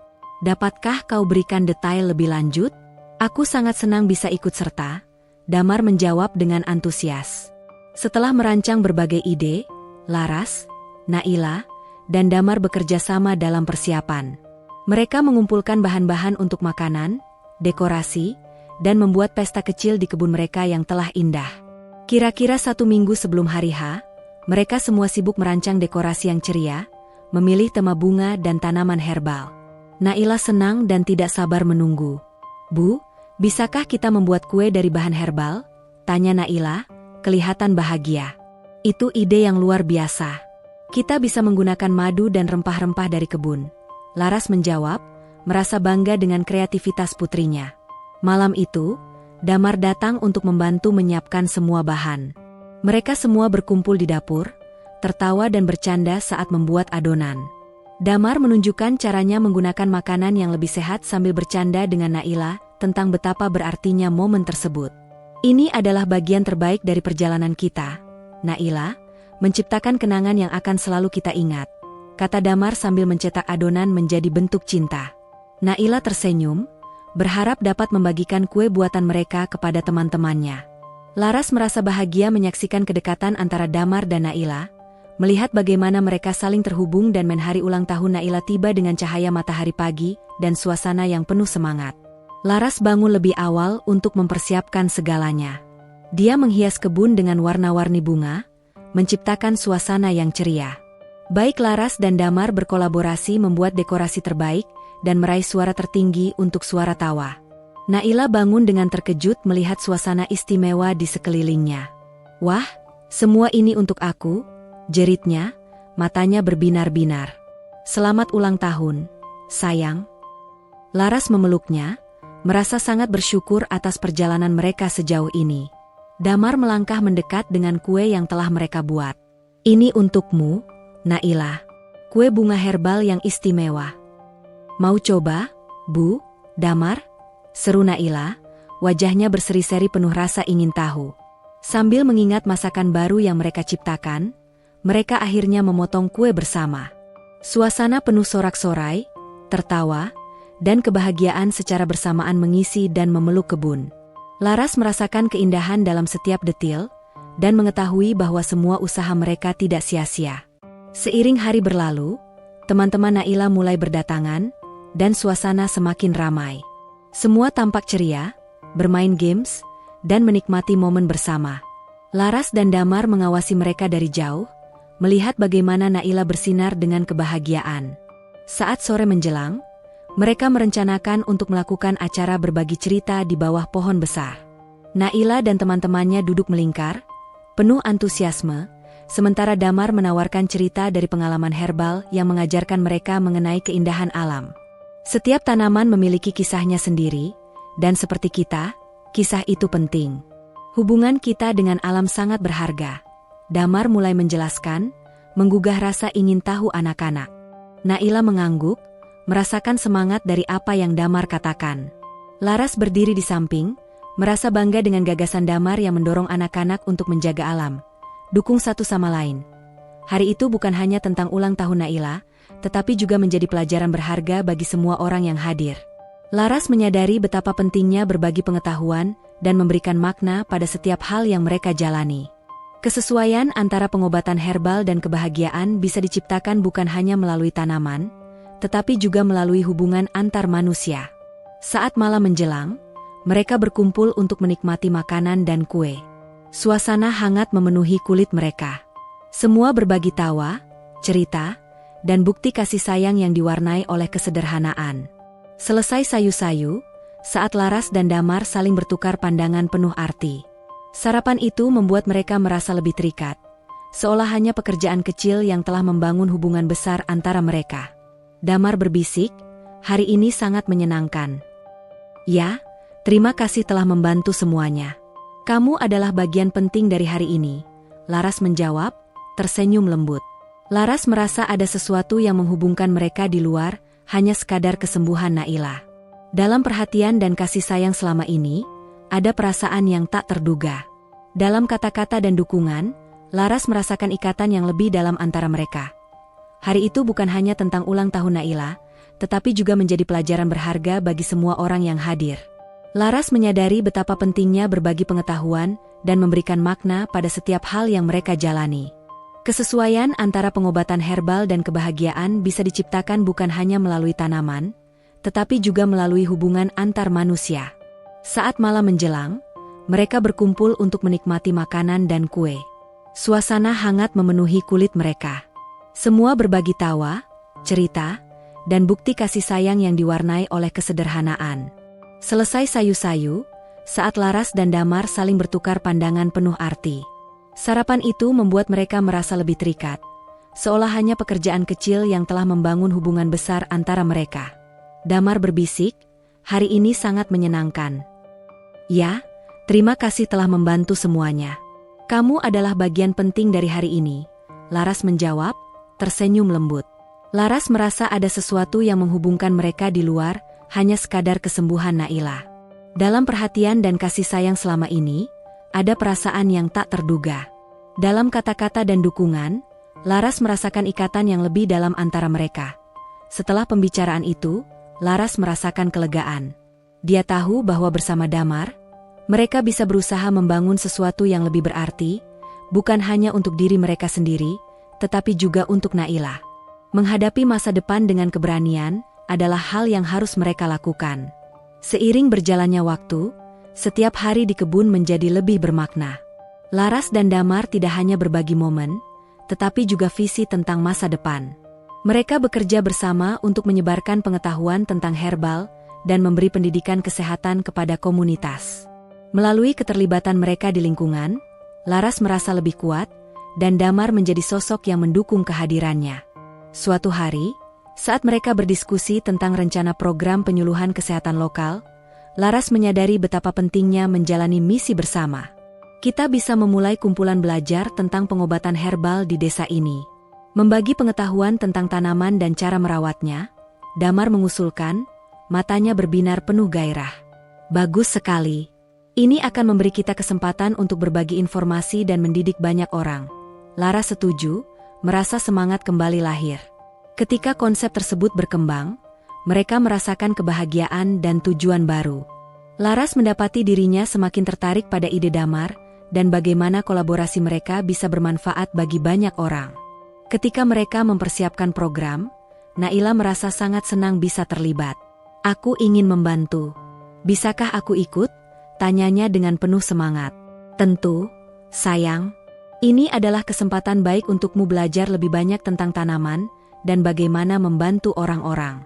Dapatkah kau berikan detail lebih lanjut? Aku sangat senang bisa ikut serta, Damar menjawab dengan antusias. Setelah merancang berbagai ide, Laras, Naila, dan Damar bekerja sama dalam persiapan. Mereka mengumpulkan bahan-bahan untuk makanan, dekorasi, dan membuat pesta kecil di kebun mereka yang telah indah. Kira-kira 1 minggu sebelum hari H, mereka semua sibuk merancang dekorasi yang ceria, memilih tema bunga dan tanaman herbal. Naila senang dan tidak sabar menunggu. Bu, bisakah kita membuat kue dari bahan herbal? Tanya Naila, kelihatan bahagia. Itu ide yang luar biasa. Kita bisa menggunakan madu dan rempah-rempah dari kebun. Laras menjawab, merasa bangga dengan kreativitas putrinya. Malam itu, Damar datang untuk membantu menyiapkan semua bahan. Mereka semua berkumpul di dapur, tertawa dan bercanda saat membuat adonan. Damar menunjukkan caranya menggunakan makanan yang lebih sehat sambil bercanda dengan Naila tentang betapa berartinya momen tersebut. Ini adalah bagian terbaik dari perjalanan kita, Naila, menciptakan kenangan yang akan selalu kita ingat, kata Damar sambil mencetak adonan menjadi bentuk cinta. Naila tersenyum, berharap dapat membagikan kue buatan mereka kepada teman-temannya. Laras merasa bahagia menyaksikan kedekatan antara Damar dan Naila, melihat bagaimana mereka saling terhubung dan hari ulang tahun Naila tiba dengan cahaya matahari pagi dan suasana yang penuh semangat. Laras bangun lebih awal untuk mempersiapkan segalanya. Dia menghias kebun dengan warna-warni bunga, menciptakan suasana yang ceria. Baik Laras dan Damar berkolaborasi membuat dekorasi terbaik dan meraih suara tertinggi untuk suara tawa. Naila bangun dengan terkejut melihat suasana istimewa di sekelilingnya. Wah, semua ini untuk aku, jeritnya, matanya berbinar-binar. Selamat ulang tahun, sayang. Laras memeluknya, merasa sangat bersyukur atas perjalanan mereka sejauh ini. Damar melangkah mendekat dengan kue yang telah mereka buat. Ini untukmu, Naila. Kue bunga herbal yang istimewa. Mau coba, Bu, Damar? Seru Naila, wajahnya berseri-seri penuh rasa ingin tahu. Sambil mengingat masakan baru yang mereka ciptakan, mereka akhirnya memotong kue bersama. Suasana penuh sorak-sorai, tertawa, dan kebahagiaan secara bersamaan mengisi dan memeluk kebun. Laras merasakan keindahan dalam setiap detil, dan mengetahui bahwa semua usaha mereka tidak sia-sia. Seiring hari berlalu, teman-teman Naila mulai berdatangan, dan suasana semakin ramai. Semua tampak ceria, bermain games, dan menikmati momen bersama. Laras dan Damar mengawasi mereka dari jauh, melihat bagaimana Naila bersinar dengan kebahagiaan. Saat sore menjelang, mereka merencanakan untuk melakukan acara berbagi cerita di bawah pohon besar. Naila dan teman-temannya duduk melingkar, penuh antusiasme, sementara Damar menawarkan cerita dari pengalaman herbal yang mengajarkan mereka mengenai keindahan alam. Setiap tanaman memiliki kisahnya sendiri, dan seperti kita, kisah itu penting. Hubungan kita dengan alam sangat berharga, Damar mulai menjelaskan, menggugah rasa ingin tahu anak-anak. Naila mengangguk, merasakan semangat dari apa yang Damar katakan. Laras berdiri di samping, merasa bangga dengan gagasan Damar yang mendorong anak-anak untuk menjaga alam, dukung satu sama lain. Hari itu bukan hanya tentang ulang tahun Naila, tetapi juga menjadi pelajaran berharga bagi semua orang yang hadir. Laras menyadari betapa pentingnya berbagi pengetahuan dan memberikan makna pada setiap hal yang mereka jalani. Kesesuaian antara pengobatan herbal dan kebahagiaan bisa diciptakan bukan hanya melalui tanaman, tetapi juga melalui hubungan antar manusia. Saat malam menjelang, mereka berkumpul untuk menikmati makanan dan kue. Suasana hangat memenuhi kulit mereka. Semua berbagi tawa, cerita, dan bukti kasih sayang yang diwarnai oleh kesederhanaan. Selesai sayu-sayu, saat Laras dan Damar saling bertukar pandangan penuh arti. Sarapan itu membuat mereka merasa lebih terikat, seolah hanya pekerjaan kecil yang telah membangun hubungan besar antara mereka. Damar berbisik, hari ini sangat menyenangkan. Ya, terima kasih telah membantu semuanya. Kamu adalah bagian penting dari hari ini, Laras menjawab, tersenyum lembut. Laras merasa ada sesuatu yang menghubungkan mereka di luar, hanya sekadar kesembuhan Naila. Dalam perhatian dan kasih sayang selama ini, ada perasaan yang tak terduga. Dalam kata-kata dan dukungan, Laras merasakan ikatan yang lebih dalam antara mereka. Hari itu bukan hanya tentang ulang tahun Naila, tetapi juga menjadi pelajaran berharga bagi semua orang yang hadir. Laras menyadari betapa pentingnya berbagi pengetahuan dan memberikan makna pada setiap hal yang mereka jalani. Kesesuaian antara pengobatan herbal dan kebahagiaan bisa diciptakan bukan hanya melalui tanaman, tetapi juga melalui hubungan antar manusia. Saat malam menjelang, mereka berkumpul untuk menikmati makanan dan kue. Suasana hangat memenuhi kulit mereka. Semua berbagi tawa, cerita, dan bukti kasih sayang yang diwarnai oleh kesederhanaan. Selesai sayu-sayu, saat Laras dan Damar saling bertukar pandangan penuh arti. Sarapan itu membuat mereka merasa lebih terikat, seolah hanya pekerjaan kecil yang telah membangun hubungan besar antara mereka. Damar berbisik, hari ini sangat menyenangkan. Ya, terima kasih telah membantu semuanya. Kamu adalah bagian penting dari hari ini, Laras menjawab, tersenyum lembut. Laras merasa ada sesuatu yang menghubungkan mereka di luar, hanya sekadar kesembuhan Naila. Dalam perhatian dan kasih sayang selama ini, ada perasaan yang tak terduga. Dalam kata-kata dan dukungan, Laras merasakan ikatan yang lebih dalam antara mereka. Setelah pembicaraan itu, Laras merasakan kelegaan. Dia tahu bahwa bersama Damar, mereka bisa berusaha membangun sesuatu yang lebih berarti, bukan hanya untuk diri mereka sendiri, tetapi juga untuk Naila. Menghadapi masa depan dengan keberanian adalah hal yang harus mereka lakukan. Seiring berjalannya waktu, setiap hari di kebun menjadi lebih bermakna. Laras dan Damar tidak hanya berbagi momen, tetapi juga visi tentang masa depan. Mereka bekerja bersama untuk menyebarkan pengetahuan tentang herbal dan memberi pendidikan kesehatan kepada komunitas. Melalui keterlibatan mereka di lingkungan, Laras merasa lebih kuat, dan Damar menjadi sosok yang mendukung kehadirannya. Suatu hari, saat mereka berdiskusi tentang rencana program penyuluhan kesehatan lokal, Laras menyadari betapa pentingnya menjalani misi bersama. Kita bisa memulai kumpulan belajar tentang pengobatan herbal di desa ini. Membagi pengetahuan tentang tanaman dan cara merawatnya, Damar mengusulkan, matanya berbinar penuh gairah. Bagus sekali. Ini akan memberi kita kesempatan untuk berbagi informasi dan mendidik banyak orang. Laras setuju, merasa semangat kembali lahir. Ketika konsep tersebut berkembang, mereka merasakan kebahagiaan dan tujuan baru. Laras mendapati dirinya semakin tertarik pada ide Damar dan bagaimana kolaborasi mereka bisa bermanfaat bagi banyak orang. Ketika mereka mempersiapkan program, Naila merasa sangat senang bisa terlibat. Aku ingin membantu. Bisakah aku ikut? Tanyanya dengan penuh semangat. Tentu, sayang. Ini adalah kesempatan baik untukmu belajar lebih banyak tentang tanaman dan bagaimana membantu orang-orang.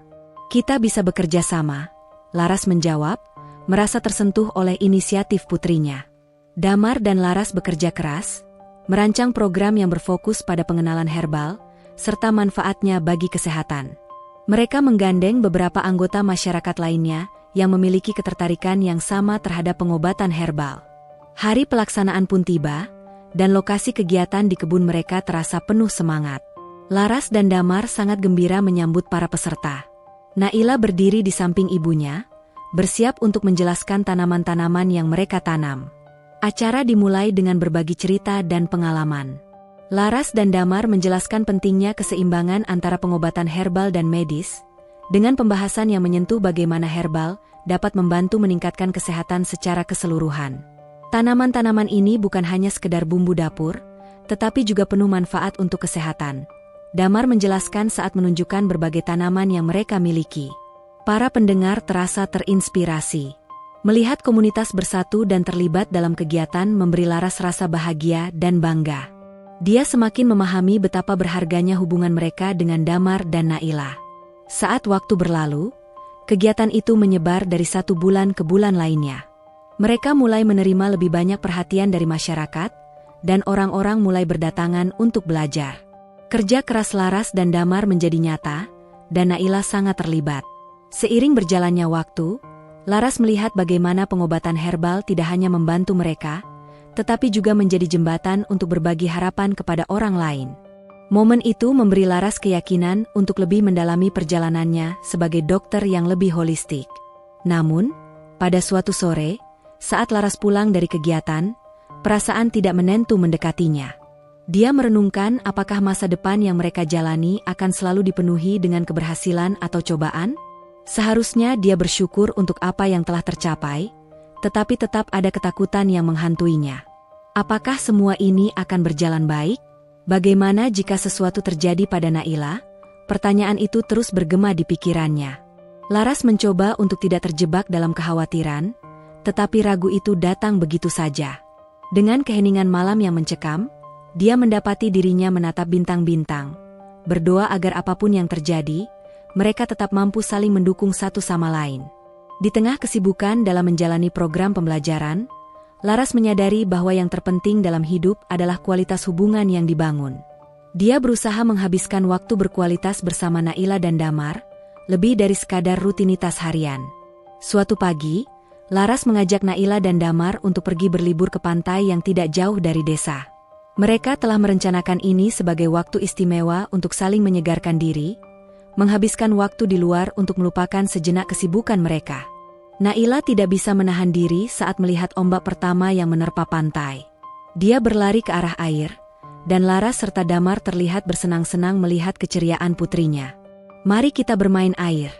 Kita bisa bekerja sama, Laras menjawab, merasa tersentuh oleh inisiatif putrinya. Damar dan Laras bekerja keras, merancang program yang berfokus pada pengenalan herbal, serta manfaatnya bagi kesehatan. Mereka menggandeng beberapa anggota masyarakat lainnya yang memiliki ketertarikan yang sama terhadap pengobatan herbal. Hari pelaksanaan pun tiba, dan lokasi kegiatan di kebun mereka terasa penuh semangat. Laras dan Damar sangat gembira menyambut para peserta. Naila berdiri di samping ibunya, bersiap untuk menjelaskan tanaman-tanaman yang mereka tanam. Acara dimulai dengan berbagi cerita dan pengalaman. Laras dan Damar menjelaskan pentingnya keseimbangan antara pengobatan herbal dan medis, dengan pembahasan yang menyentuh bagaimana herbal dapat membantu meningkatkan kesehatan secara keseluruhan. Tanaman-tanaman ini bukan hanya sekedar bumbu dapur, tetapi juga penuh manfaat untuk kesehatan. Damar menjelaskan saat menunjukkan berbagai tanaman yang mereka miliki. Para pendengar terasa terinspirasi. Melihat komunitas bersatu dan terlibat dalam kegiatan memberi Laras rasa bahagia dan bangga. Dia semakin memahami betapa berharganya hubungan mereka dengan Damar dan Naila. Saat waktu berlalu, kegiatan itu menyebar dari satu bulan ke bulan lainnya. Mereka mulai menerima lebih banyak perhatian dari masyarakat, dan orang-orang mulai berdatangan untuk belajar. Kerja keras Laras dan Damar menjadi nyata, dan Naila sangat terlibat. Seiring berjalannya waktu, Laras melihat bagaimana pengobatan herbal tidak hanya membantu mereka, tetapi juga menjadi jembatan untuk berbagi harapan kepada orang lain. Momen itu memberi Laras keyakinan untuk lebih mendalami perjalanannya sebagai dokter yang lebih holistik. Namun, pada suatu sore, saat Laras pulang dari kegiatan, perasaan tidak menentu mendekatinya. Dia merenungkan apakah masa depan yang mereka jalani akan selalu dipenuhi dengan keberhasilan atau cobaan? Seharusnya dia bersyukur untuk apa yang telah tercapai, tetapi tetap ada ketakutan yang menghantuinya. Apakah semua ini akan berjalan baik? Bagaimana jika sesuatu terjadi pada Naila? Pertanyaan itu terus bergema di pikirannya. Laras mencoba untuk tidak terjebak dalam kekhawatiran, tetapi ragu itu datang begitu saja. Dengan keheningan malam yang mencekam, dia mendapati dirinya menatap bintang-bintang, berdoa agar apapun yang terjadi, mereka tetap mampu saling mendukung satu sama lain. Di tengah kesibukan dalam menjalani program pembelajaran, Laras menyadari bahwa yang terpenting dalam hidup adalah kualitas hubungan yang dibangun. Dia berusaha menghabiskan waktu berkualitas bersama Naila dan Damar, lebih dari sekadar rutinitas harian. Suatu pagi, Laras mengajak Naila dan Damar untuk pergi berlibur ke pantai yang tidak jauh dari desa. Mereka telah merencanakan ini sebagai waktu istimewa untuk saling menyegarkan diri, menghabiskan waktu di luar untuk melupakan sejenak kesibukan mereka. Naila tidak bisa menahan diri saat melihat ombak pertama yang menerpa pantai. Dia berlari ke arah air, dan Laras serta Damar terlihat bersenang-senang melihat keceriaan putrinya. "Mari kita bermain air,"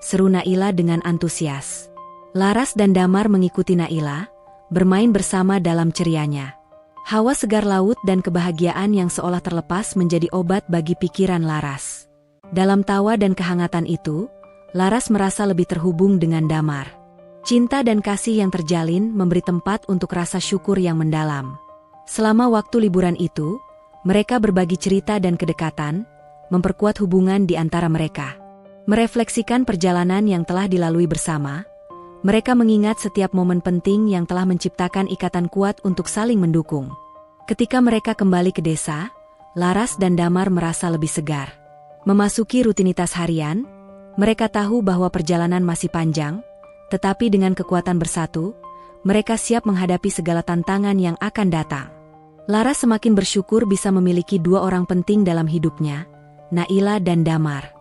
seru Naila dengan antusias. Laras dan Damar mengikuti Naila, bermain bersama dalam cerianya. Hawa segar laut dan kebahagiaan yang seolah terlepas menjadi obat bagi pikiran Laras. Dalam tawa dan kehangatan itu, Laras merasa lebih terhubung dengan Damar. Cinta dan kasih yang terjalin memberi tempat untuk rasa syukur yang mendalam. Selama waktu liburan itu, mereka berbagi cerita dan kedekatan, memperkuat hubungan di antara mereka. Merefleksikan perjalanan yang telah dilalui bersama, mereka mengingat setiap momen penting yang telah menciptakan ikatan kuat untuk saling mendukung. Ketika mereka kembali ke desa, Laras dan Damar merasa lebih segar. Memasuki rutinitas harian, mereka tahu bahwa perjalanan masih panjang, tetapi dengan kekuatan bersatu, mereka siap menghadapi segala tantangan yang akan datang. Laras semakin bersyukur bisa memiliki dua orang penting dalam hidupnya, Naila dan Damar.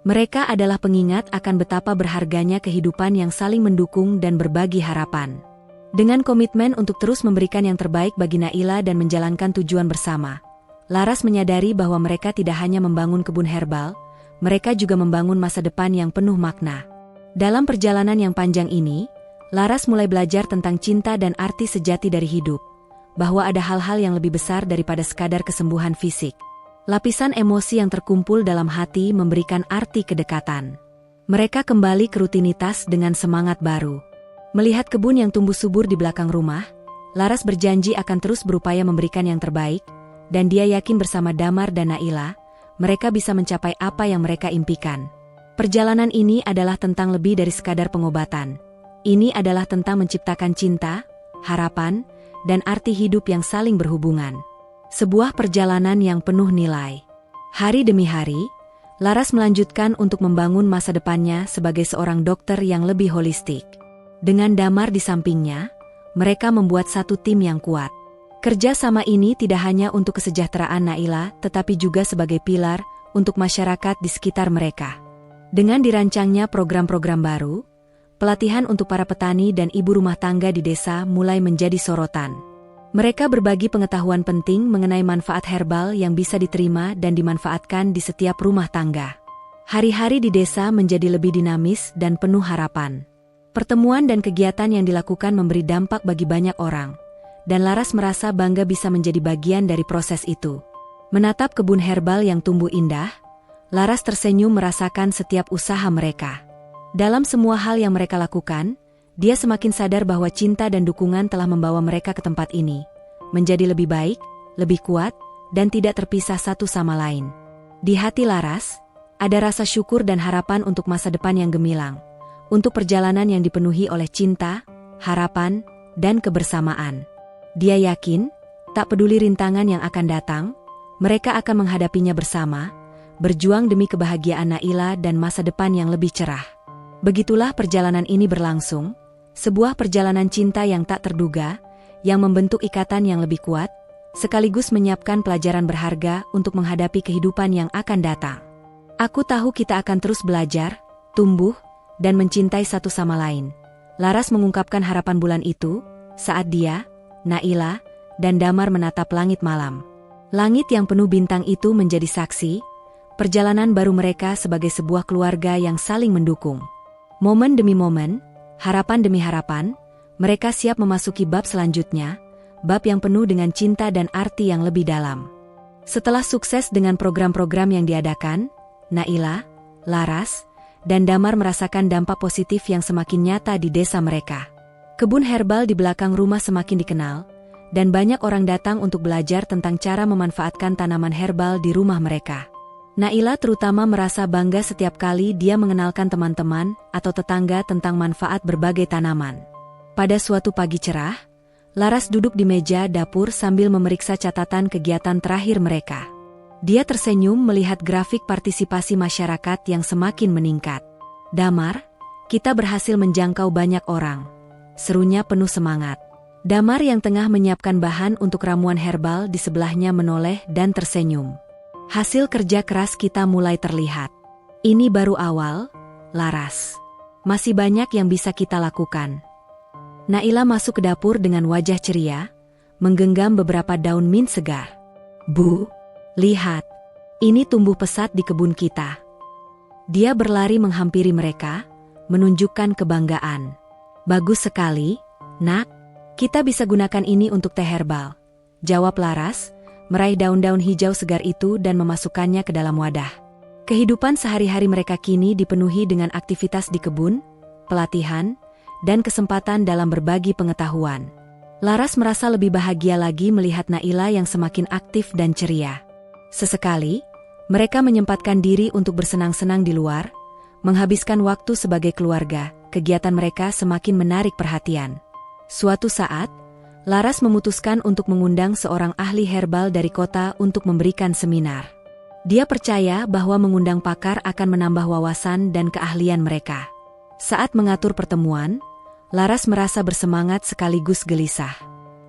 Mereka adalah pengingat akan betapa berharganya kehidupan yang saling mendukung dan berbagi harapan. Dengan komitmen untuk terus memberikan yang terbaik bagi Naila dan menjalankan tujuan bersama, Laras menyadari bahwa mereka tidak hanya membangun kebun herbal, mereka juga membangun masa depan yang penuh makna. Dalam perjalanan yang panjang ini, Laras mulai belajar tentang cinta dan arti sejati dari hidup, bahwa ada hal-hal yang lebih besar daripada sekadar kesembuhan fisik. Lapisan emosi yang terkumpul dalam hati memberikan arti kedekatan. Mereka kembali ke rutinitas dengan semangat baru. Melihat kebun yang tumbuh subur di belakang rumah, Laras berjanji akan terus berupaya memberikan yang terbaik, dan dia yakin bersama Damar dan Naila, mereka bisa mencapai apa yang mereka impikan. Perjalanan ini adalah tentang lebih dari sekadar pengobatan. Ini adalah tentang menciptakan cinta, harapan, dan arti hidup yang saling berhubungan. Sebuah perjalanan yang penuh nilai. Hari demi hari, Laras melanjutkan untuk membangun masa depannya sebagai seorang dokter yang lebih holistik. Dengan Damar di sampingnya, mereka membuat satu tim yang kuat. Kerja sama ini tidak hanya untuk kesejahteraan Naila, tetapi juga sebagai pilar untuk masyarakat di sekitar mereka. Dengan dirancangnya program-program baru, pelatihan untuk para petani dan ibu rumah tangga di desa mulai menjadi sorotan. Mereka berbagi pengetahuan penting mengenai manfaat herbal yang bisa diterima dan dimanfaatkan di setiap rumah tangga. Hari-hari di desa menjadi lebih dinamis dan penuh harapan. Pertemuan dan kegiatan yang dilakukan memberi dampak bagi banyak orang, dan Laras merasa bangga bisa menjadi bagian dari proses itu. Menatap kebun herbal yang tumbuh indah, Laras tersenyum merasakan setiap usaha mereka. Dalam semua hal yang mereka lakukan, dia semakin sadar bahwa cinta dan dukungan telah membawa mereka ke tempat ini, menjadi lebih baik, lebih kuat, dan tidak terpisah satu sama lain. Di hati Laras, ada rasa syukur dan harapan untuk masa depan yang gemilang, untuk perjalanan yang dipenuhi oleh cinta, harapan, dan kebersamaan. Dia yakin, tak peduli rintangan yang akan datang, mereka akan menghadapinya bersama, berjuang demi kebahagiaan Naila dan masa depan yang lebih cerah. Begitulah perjalanan ini berlangsung, sebuah perjalanan cinta yang tak terduga, yang membentuk ikatan yang lebih kuat, sekaligus menyiapkan pelajaran berharga untuk menghadapi kehidupan yang akan datang. Aku tahu kita akan terus belajar, tumbuh, dan mencintai satu sama lain. Laras mengungkapkan harapan bulan itu, saat dia, Naila, dan Damar menatap langit malam. Langit yang penuh bintang itu menjadi saksi, perjalanan baru mereka sebagai sebuah keluarga yang saling mendukung. Momen demi momen, harapan demi harapan, mereka siap memasuki bab selanjutnya, bab yang penuh dengan cinta dan arti yang lebih dalam. Setelah sukses dengan program-program yang diadakan, Naila, Laras, dan Damar merasakan dampak positif yang semakin nyata di desa mereka. Kebun herbal di belakang rumah semakin dikenal, dan banyak orang datang untuk belajar tentang cara memanfaatkan tanaman herbal di rumah mereka. Naila terutama merasa bangga setiap kali dia mengenalkan teman-teman atau tetangga tentang manfaat berbagai tanaman. Pada suatu pagi cerah, Laras duduk di meja dapur sambil memeriksa catatan kegiatan terakhir mereka. Dia tersenyum melihat grafik partisipasi masyarakat yang semakin meningkat. "Damar, kita berhasil menjangkau banyak orang," serunya penuh semangat. Damar yang tengah menyiapkan bahan untuk ramuan herbal di sebelahnya menoleh dan tersenyum. "Hasil kerja keras kita mulai terlihat. Ini baru awal, Laras. Masih banyak yang bisa kita lakukan." Naila masuk ke dapur dengan wajah ceria, menggenggam beberapa daun mint segar. "Bu, lihat, ini tumbuh pesat di kebun kita." Dia berlari menghampiri mereka, menunjukkan kebanggaan. "Bagus sekali, Nak. Kita bisa gunakan ini untuk teh herbal," jawab Laras, meraih daun-daun hijau segar itu dan memasukkannya ke dalam wadah. Kehidupan sehari-hari mereka kini dipenuhi dengan aktivitas di kebun, pelatihan, dan kesempatan dalam berbagi pengetahuan. Laras merasa lebih bahagia lagi melihat Naila yang semakin aktif dan ceria. Sesekali, mereka menyempatkan diri untuk bersenang-senang di luar, menghabiskan waktu sebagai keluarga. Kegiatan mereka semakin menarik perhatian. Suatu saat, Laras memutuskan untuk mengundang seorang ahli herbal dari kota untuk memberikan seminar. Dia percaya bahwa mengundang pakar akan menambah wawasan dan keahlian mereka. Saat mengatur pertemuan, Laras merasa bersemangat sekaligus gelisah.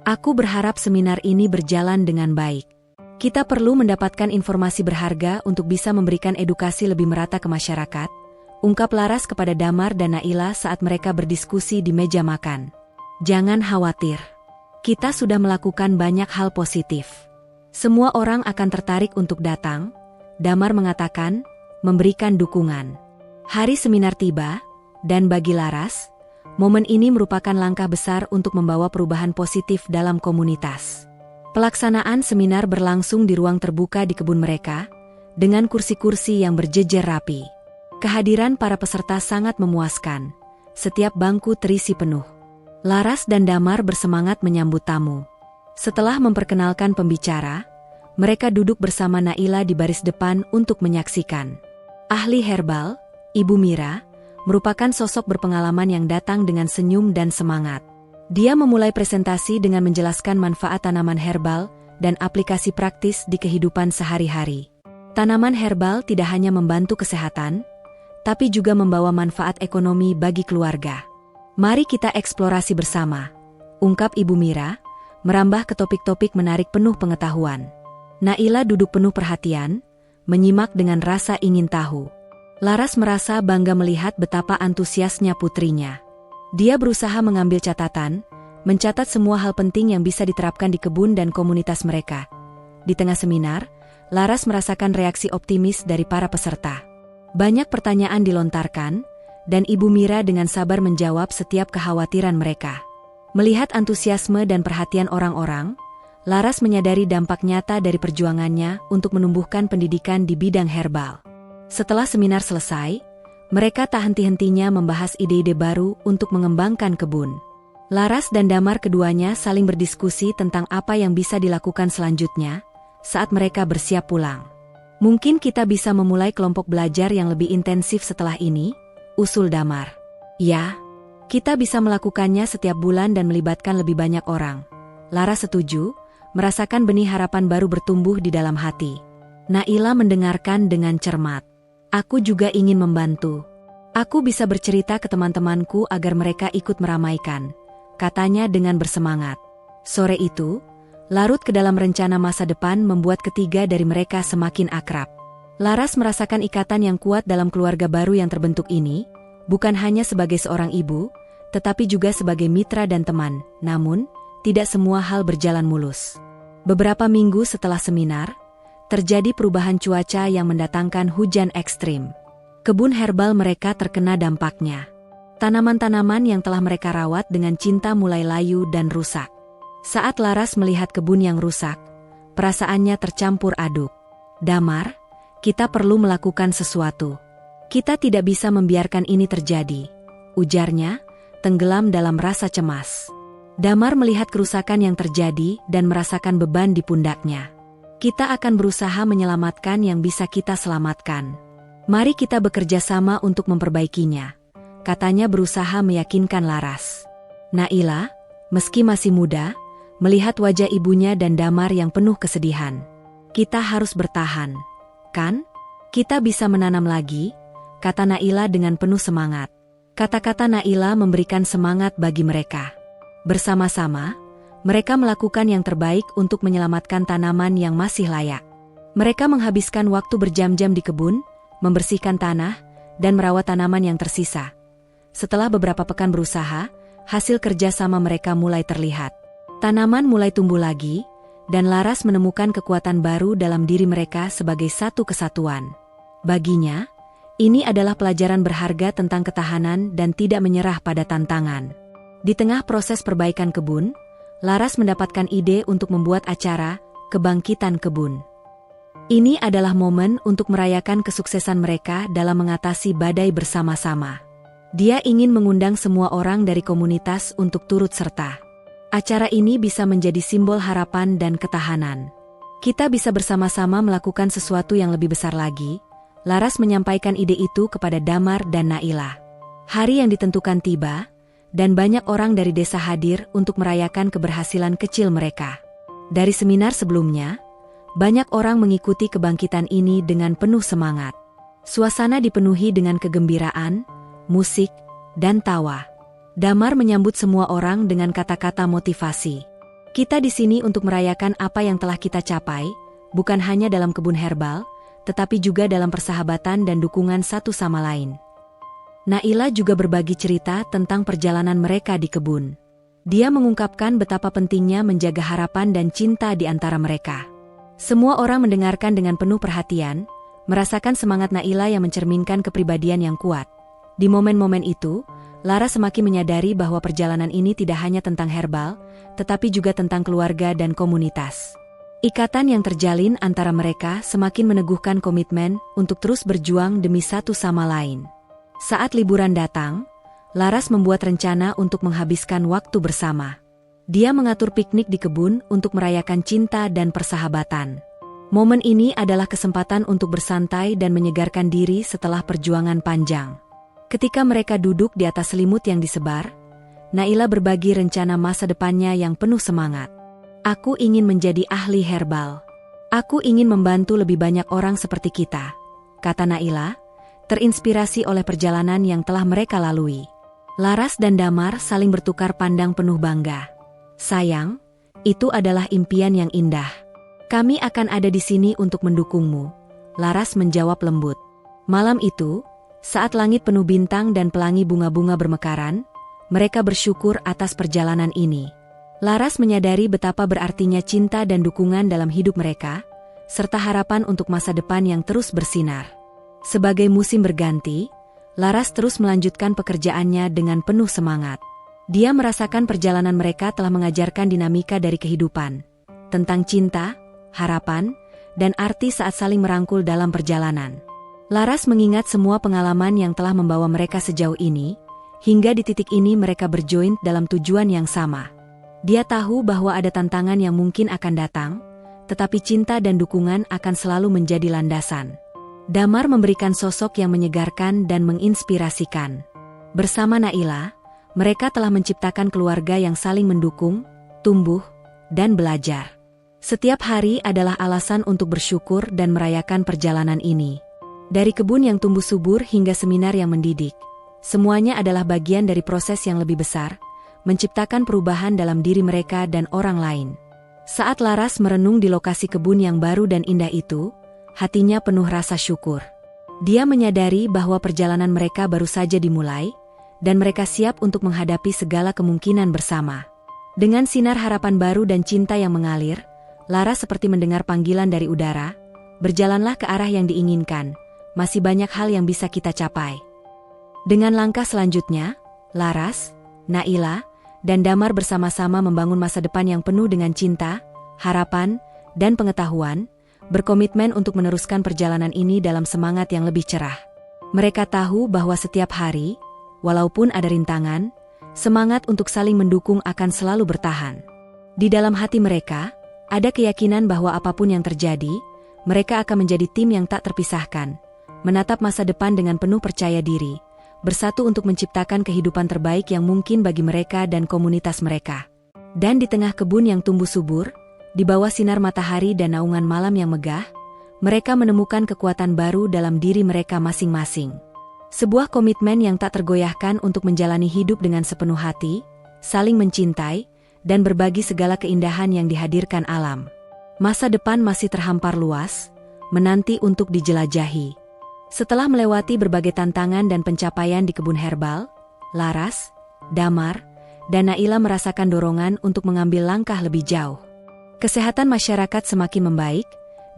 "Aku berharap seminar ini berjalan dengan baik. Kita perlu mendapatkan informasi berharga untuk bisa memberikan edukasi lebih merata ke masyarakat," ungkap Laras kepada Damar dan Naila saat mereka berdiskusi di meja makan. "Jangan khawatir. Kita sudah melakukan banyak hal positif. Semua orang akan tertarik untuk datang," Damar mengatakan, memberikan dukungan. Hari seminar tiba, dan bagi Laras, momen ini merupakan langkah besar untuk membawa perubahan positif dalam komunitas. Pelaksanaan seminar berlangsung di ruang terbuka di kebun mereka, dengan kursi-kursi yang berjejer rapi. Kehadiran para peserta sangat memuaskan. Setiap bangku terisi penuh. Laras dan Damar bersemangat menyambut tamu. Setelah memperkenalkan pembicara, mereka duduk bersama Naila di baris depan untuk menyaksikan. Ahli herbal, Ibu Mira, merupakan sosok berpengalaman yang datang dengan senyum dan semangat. Dia memulai presentasi dengan menjelaskan manfaat tanaman herbal dan aplikasi praktis di kehidupan sehari-hari. Tanaman herbal tidak hanya membantu kesehatan, tapi juga membawa manfaat ekonomi bagi keluarga. "Mari kita eksplorasi bersama," ungkap Ibu Mira, merambah ke topik-topik menarik penuh pengetahuan. Naila duduk penuh perhatian, menyimak dengan rasa ingin tahu. Laras merasa bangga melihat betapa antusiasnya putrinya. Dia berusaha mengambil catatan, mencatat semua hal penting yang bisa diterapkan di kebun dan komunitas mereka. Di tengah seminar, Laras merasakan reaksi optimis dari para peserta. Banyak pertanyaan dilontarkan, dan Ibu Mira dengan sabar menjawab setiap kekhawatiran mereka. Melihat antusiasme dan perhatian orang-orang, Laras menyadari dampak nyata dari perjuangannya untuk menumbuhkan pendidikan di bidang herbal. Setelah seminar selesai, mereka tak henti-hentinya membahas ide-ide baru untuk mengembangkan kebun. Laras dan Damar keduanya saling berdiskusi tentang apa yang bisa dilakukan selanjutnya saat mereka bersiap pulang. Mungkin kita bisa memulai kelompok belajar yang lebih intensif setelah ini, usul Damar. Ya, kita bisa melakukannya setiap bulan dan melibatkan lebih banyak orang. Laras setuju, merasakan benih harapan baru bertumbuh di dalam hati. Naila mendengarkan dengan cermat. Aku juga ingin membantu. Aku bisa bercerita ke teman-temanku agar mereka ikut meramaikan, katanya dengan bersemangat. Sore itu, larut ke dalam rencana masa depan membuat ketiga dari mereka semakin akrab. Laras merasakan ikatan yang kuat dalam keluarga baru yang terbentuk ini, bukan hanya sebagai seorang ibu, tetapi juga sebagai mitra dan teman. Namun, tidak semua hal berjalan mulus. Beberapa minggu setelah seminar, terjadi perubahan cuaca yang mendatangkan hujan ekstrim. Kebun herbal mereka terkena dampaknya. Tanaman-tanaman yang telah mereka rawat dengan cinta mulai layu dan rusak. Saat Laras melihat kebun yang rusak, perasaannya tercampur aduk. Damar, kita perlu melakukan sesuatu. Kita tidak bisa membiarkan ini terjadi, ujarnya, tenggelam dalam rasa cemas. Damar melihat kerusakan yang terjadi dan merasakan beban di pundaknya. Kita akan berusaha menyelamatkan yang bisa kita selamatkan. Mari kita bekerja sama untuk memperbaikinya, katanya berusaha meyakinkan Laras. Naila, meski masih muda, melihat wajah ibunya dan Damar yang penuh kesedihan. Kita harus bertahan, kan? Kita bisa menanam lagi, kata Naila dengan penuh semangat. Kata-kata Naila memberikan semangat bagi mereka. Bersama-sama, mereka melakukan yang terbaik untuk menyelamatkan tanaman yang masih layak. Mereka menghabiskan waktu berjam-jam di kebun, membersihkan tanah, dan merawat tanaman yang tersisa. Setelah beberapa pekan berusaha, hasil kerja sama mereka mulai terlihat. Tanaman mulai tumbuh lagi, dan Laras menemukan kekuatan baru dalam diri mereka sebagai satu kesatuan. Baginya, ini adalah pelajaran berharga tentang ketahanan dan tidak menyerah pada tantangan. Di tengah proses perbaikan kebun, Laras mendapatkan ide untuk membuat acara kebangkitan kebun. Ini adalah momen untuk merayakan kesuksesan mereka dalam mengatasi badai bersama-sama. Dia ingin mengundang semua orang dari komunitas untuk turut serta. Acara ini bisa menjadi simbol harapan dan ketahanan. Kita bisa bersama-sama melakukan sesuatu yang lebih besar lagi. Laras menyampaikan ide itu kepada Damar dan Naila. Hari yang ditentukan tiba, dan banyak orang dari desa hadir untuk merayakan keberhasilan kecil mereka. Dari seminar sebelumnya, banyak orang mengikuti kebangkitan ini dengan penuh semangat. Suasana dipenuhi dengan kegembiraan, musik, dan tawa. Damar menyambut semua orang dengan kata-kata motivasi. Kita di sini untuk merayakan apa yang telah kita capai, bukan hanya dalam kebun herbal, tetapi juga dalam persahabatan dan dukungan satu sama lain. Naila juga berbagi cerita tentang perjalanan mereka di kebun. Dia mengungkapkan betapa pentingnya menjaga harapan dan cinta di antara mereka. Semua orang mendengarkan dengan penuh perhatian, merasakan semangat Naila yang mencerminkan kepribadian yang kuat. Di momen-momen itu, Lara semakin menyadari bahwa perjalanan ini tidak hanya tentang herbal, tetapi juga tentang keluarga dan komunitas. Ikatan yang terjalin antara mereka semakin meneguhkan komitmen untuk terus berjuang demi satu sama lain. Saat liburan datang, Laras membuat rencana untuk menghabiskan waktu bersama. Dia mengatur piknik di kebun untuk merayakan cinta dan persahabatan. Momen ini adalah kesempatan untuk bersantai dan menyegarkan diri setelah perjuangan panjang. Ketika mereka duduk di atas selimut yang disebar, Naila berbagi rencana masa depannya yang penuh semangat. Aku ingin menjadi ahli herbal. Aku ingin membantu lebih banyak orang seperti kita, kata Naila, terinspirasi oleh perjalanan yang telah mereka lalui. Laras dan Damar saling bertukar pandang penuh bangga. Sayang, Itu adalah impian yang indah. Kami akan ada di sini untuk mendukungmu, Laras menjawab lembut. Malam itu, saat langit penuh bintang dan pelangi bunga-bunga bermekaran, mereka bersyukur atas perjalanan ini. Laras menyadari betapa berartinya cinta dan dukungan dalam hidup mereka, serta harapan untuk masa depan yang terus bersinar. Sebagai musim berganti, Laras terus melanjutkan pekerjaannya dengan penuh semangat. Dia merasakan perjalanan mereka telah mengajarkan dinamika dari kehidupan, tentang cinta, harapan, dan arti saat saling merangkul dalam perjalanan. Laras mengingat semua pengalaman yang telah membawa mereka sejauh ini, hingga di titik ini mereka berjoin dalam tujuan yang sama. Dia tahu bahwa ada tantangan yang mungkin akan datang, tetapi cinta dan dukungan akan selalu menjadi landasan. Damar memberikan sosok yang menyegarkan dan menginspirasikan. Bersama Naila, mereka telah menciptakan keluarga yang saling mendukung, tumbuh, dan belajar. Setiap hari adalah alasan untuk bersyukur dan merayakan perjalanan ini. Dari kebun yang tumbuh subur hingga seminar yang mendidik, semuanya adalah bagian dari proses yang lebih besar, menciptakan perubahan dalam diri mereka dan orang lain. Saat Laras merenung di lokasi kebun yang baru dan indah itu, hatinya penuh rasa syukur. Dia menyadari bahwa perjalanan mereka baru saja dimulai, dan mereka siap untuk menghadapi segala kemungkinan bersama. Dengan sinar harapan baru dan cinta yang mengalir, Laras seperti mendengar panggilan dari udara, berjalanlah ke arah yang diinginkan, masih banyak hal yang bisa kita capai. Dengan langkah selanjutnya, Laras, Naila, dan Damar bersama-sama membangun masa depan yang penuh dengan cinta, harapan, dan pengetahuan, berkomitmen untuk meneruskan perjalanan ini dalam semangat yang lebih cerah. Mereka tahu bahwa setiap hari, walaupun ada rintangan, semangat untuk saling mendukung akan selalu bertahan. Di dalam hati mereka, ada keyakinan bahwa apapun yang terjadi, mereka akan menjadi tim yang tak terpisahkan, menatap masa depan dengan penuh percaya diri, bersatu untuk menciptakan kehidupan terbaik yang mungkin bagi mereka dan komunitas mereka. Dan di tengah kebun yang tumbuh subur, di bawah sinar matahari dan naungan malam yang megah, mereka menemukan kekuatan baru dalam diri mereka masing-masing. Sebuah komitmen yang tak tergoyahkan untuk menjalani hidup dengan sepenuh hati, saling mencintai, dan berbagi segala keindahan yang dihadirkan alam. Masa depan masih terhampar luas, menanti untuk dijelajahi. Setelah melewati berbagai tantangan dan pencapaian di kebun herbal, Laras, Damar, dan Naila merasakan dorongan untuk mengambil langkah lebih jauh. Kesehatan masyarakat semakin membaik,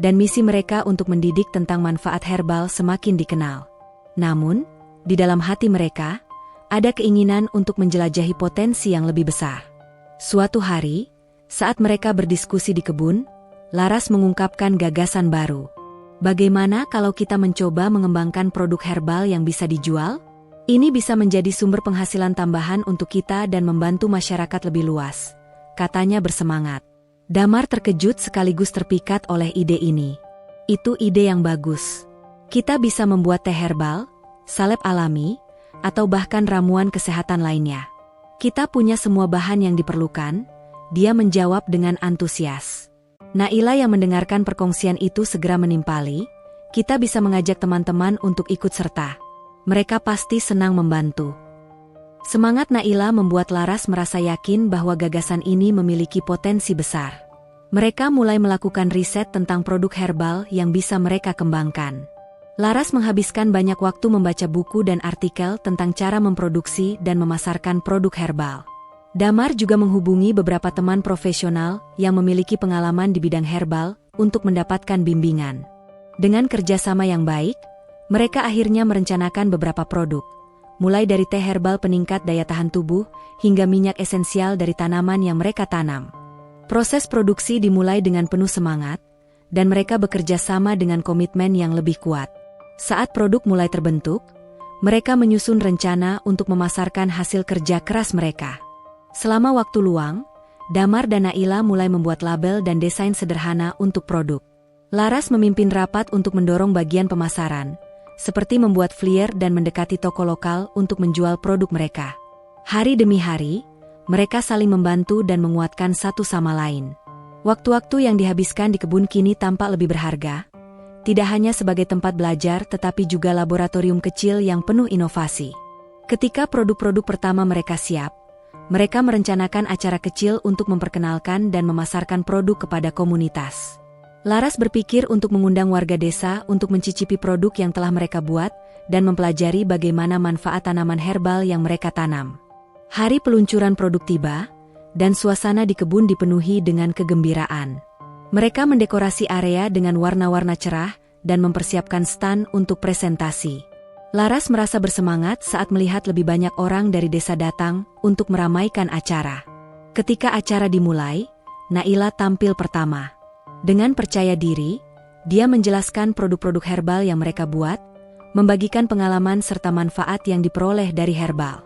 dan misi mereka untuk mendidik tentang manfaat herbal semakin dikenal. Namun, di dalam hati mereka, ada keinginan untuk menjelajahi potensi yang lebih besar. Suatu hari, saat mereka berdiskusi di kebun, Laras mengungkapkan gagasan baru. Bagaimana kalau kita mencoba mengembangkan produk herbal yang bisa dijual? Ini bisa menjadi sumber penghasilan tambahan untuk kita dan membantu masyarakat lebih luas, katanya bersemangat. Damar terkejut sekaligus terpikat oleh ide ini. Itu ide yang bagus. Kita bisa membuat teh herbal, salep alami, atau bahkan ramuan kesehatan lainnya. Kita punya semua bahan yang diperlukan, dia menjawab dengan antusias. Naila yang mendengarkan perkongsian itu segera menimpali, kita bisa mengajak teman-teman untuk ikut serta. Mereka pasti senang membantu. Semangat Naila membuat Laras merasa yakin bahwa gagasan ini memiliki potensi besar. Mereka mulai melakukan riset tentang produk herbal yang bisa mereka kembangkan. Laras menghabiskan banyak waktu membaca buku dan artikel tentang cara memproduksi dan memasarkan produk herbal. Damar juga menghubungi beberapa teman profesional yang memiliki pengalaman di bidang herbal untuk mendapatkan bimbingan. Dengan kerjasama yang baik, mereka akhirnya merencanakan beberapa produk, mulai dari teh herbal peningkat daya tahan tubuh hingga minyak esensial dari tanaman yang mereka tanam. Proses produksi dimulai dengan penuh semangat, dan mereka bekerja sama dengan komitmen yang lebih kuat. Saat produk mulai terbentuk, mereka menyusun rencana untuk memasarkan hasil kerja keras mereka. Selama waktu luang, Damar dan Naila mulai membuat label dan desain sederhana untuk produk. Laras memimpin rapat untuk mendorong bagian pemasaran, seperti membuat flyer dan mendekati toko lokal untuk menjual produk mereka. Hari demi hari, mereka saling membantu dan menguatkan satu sama lain. Waktu-waktu yang dihabiskan di kebun kini tampak lebih berharga, tidak hanya sebagai tempat belajar tetapi juga laboratorium kecil yang penuh inovasi. Ketika produk-produk pertama mereka siap, Mereka merencanakan acara kecil untuk memperkenalkan dan memasarkan produk kepada komunitas. Laras berpikir untuk mengundang warga desa untuk mencicipi produk yang telah mereka buat dan mempelajari bagaimana manfaat tanaman herbal yang mereka tanam. Hari peluncuran produk tiba, dan suasana di kebun dipenuhi dengan kegembiraan. Mereka mendekorasi area dengan warna-warna cerah dan mempersiapkan stan untuk presentasi. Laras merasa bersemangat saat melihat lebih banyak orang dari desa datang untuk meramaikan acara. Ketika acara dimulai, Naila tampil pertama. Dengan percaya diri, dia menjelaskan produk-produk herbal yang mereka buat, membagikan pengalaman serta manfaat yang diperoleh dari herbal.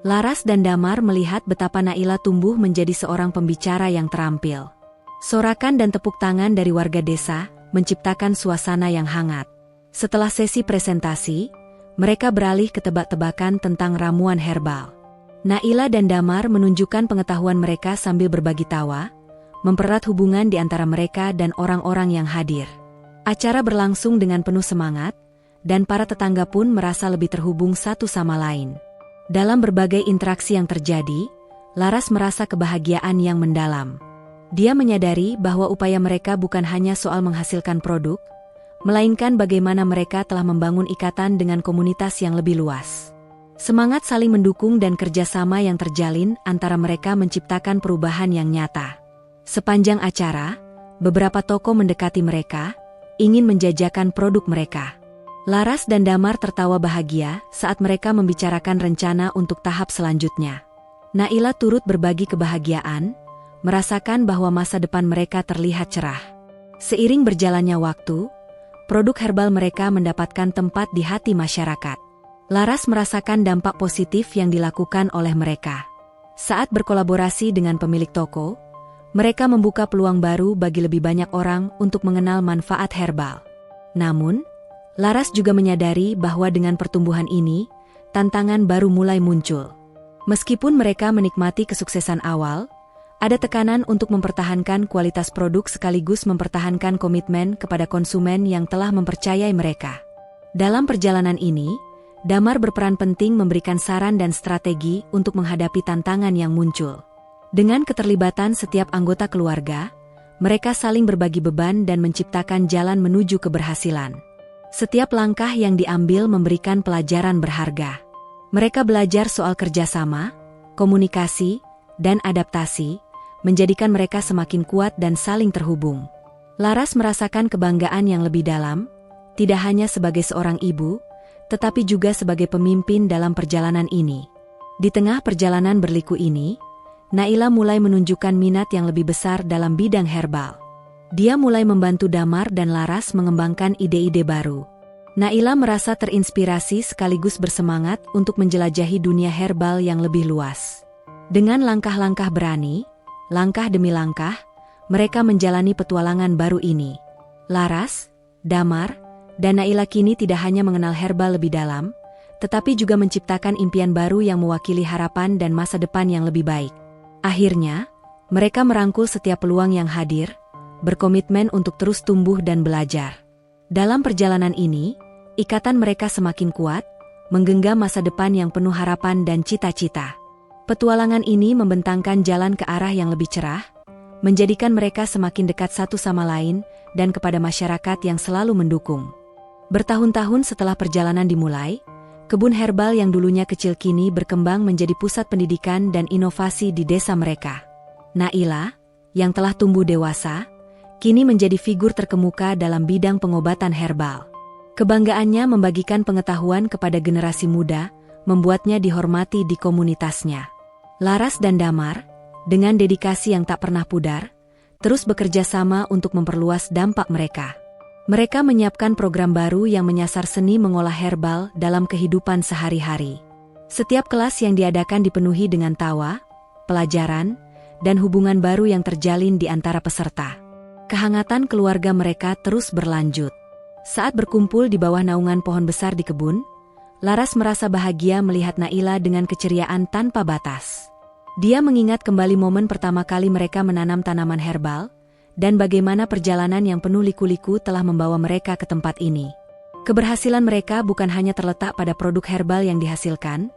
Laras dan Damar melihat betapa Naila tumbuh menjadi seorang pembicara yang terampil. Sorakan dan tepuk tangan dari warga desa menciptakan suasana yang hangat. Setelah sesi presentasi, mereka beralih ke tebak-tebakan tentang ramuan herbal. Naila dan Damar menunjukkan pengetahuan mereka sambil berbagi tawa, mempererat hubungan di antara mereka dan orang-orang yang hadir. Acara berlangsung dengan penuh semangat, dan para tetangga pun merasa lebih terhubung satu sama lain. Dalam berbagai interaksi yang terjadi, Laras merasa kebahagiaan yang mendalam. Dia menyadari bahwa upaya mereka bukan hanya soal menghasilkan produk, melainkan bagaimana mereka telah membangun ikatan dengan komunitas yang lebih luas. Semangat saling mendukung dan kerjasama yang terjalin antara mereka menciptakan perubahan yang nyata. Sepanjang acara, beberapa toko mendekati mereka, ingin menjajakan produk mereka. Laras dan Damar tertawa bahagia saat mereka membicarakan rencana untuk tahap selanjutnya. Naila turut berbagi kebahagiaan, merasakan bahwa masa depan mereka terlihat cerah. Seiring berjalannya waktu, produk herbal mereka mendapatkan tempat di hati masyarakat. Laras merasakan dampak positif yang dilakukan oleh mereka. Saat berkolaborasi dengan pemilik toko, mereka membuka peluang baru bagi lebih banyak orang untuk mengenal manfaat herbal. Namun, Laras juga menyadari bahwa dengan pertumbuhan ini, tantangan baru mulai muncul. Meskipun mereka menikmati kesuksesan awal, ada tekanan untuk mempertahankan kualitas produk sekaligus mempertahankan komitmen kepada konsumen yang telah mempercayai mereka. Dalam perjalanan ini, Damar berperan penting memberikan saran dan strategi untuk menghadapi tantangan yang muncul. Dengan keterlibatan setiap anggota keluarga, mereka saling berbagi beban dan menciptakan jalan menuju keberhasilan. Setiap langkah yang diambil memberikan pelajaran berharga. Mereka belajar soal kerjasama, komunikasi, dan adaptasi, menjadikan mereka semakin kuat dan saling terhubung. Laras merasakan kebanggaan yang lebih dalam, tidak hanya sebagai seorang ibu, tetapi juga sebagai pemimpin dalam perjalanan ini. Di tengah perjalanan berliku ini, Naila mulai menunjukkan minat yang lebih besar dalam bidang herbal. Dia mulai membantu Damar dan Laras mengembangkan ide-ide baru. Naila merasa terinspirasi sekaligus bersemangat untuk menjelajahi dunia herbal yang lebih luas. Dengan langkah-langkah berani, langkah demi langkah, mereka menjalani petualangan baru ini. Laras, Damar, dan Naila kini tidak hanya mengenal herbal lebih dalam, tetapi juga menciptakan impian baru yang mewakili harapan dan masa depan yang lebih baik. Akhirnya, mereka merangkul setiap peluang yang hadir, berkomitmen untuk terus tumbuh dan belajar. Dalam perjalanan ini, ikatan mereka semakin kuat, menggenggam masa depan yang penuh harapan dan cita-cita. Petualangan ini membentangkan jalan ke arah yang lebih cerah, menjadikan mereka semakin dekat satu sama lain dan kepada masyarakat yang selalu mendukung. Bertahun-tahun setelah perjalanan dimulai, kebun herbal yang dulunya kecil kini berkembang menjadi pusat pendidikan dan inovasi di desa mereka. Naila, yang telah tumbuh dewasa, kini menjadi figur terkemuka dalam bidang pengobatan herbal. Kebanggaannya membagikan pengetahuan kepada generasi muda, membuatnya dihormati di komunitasnya. Laras dan Damar, dengan dedikasi yang tak pernah pudar, terus bekerja sama untuk memperluas dampak mereka. Mereka menyiapkan program baru yang menyasar seni mengolah herbal dalam kehidupan sehari-hari. Setiap kelas yang diadakan dipenuhi dengan tawa, pelajaran, dan hubungan baru yang terjalin di antara peserta. Kehangatan keluarga mereka terus berlanjut. Saat berkumpul di bawah naungan pohon besar di kebun, Laras merasa bahagia melihat Naila dengan keceriaan tanpa batas. Dia mengingat kembali momen pertama kali mereka menanam tanaman herbal, dan bagaimana perjalanan yang penuh liku-liku telah membawa mereka ke tempat ini. Keberhasilan mereka bukan hanya terletak pada produk herbal yang dihasilkan,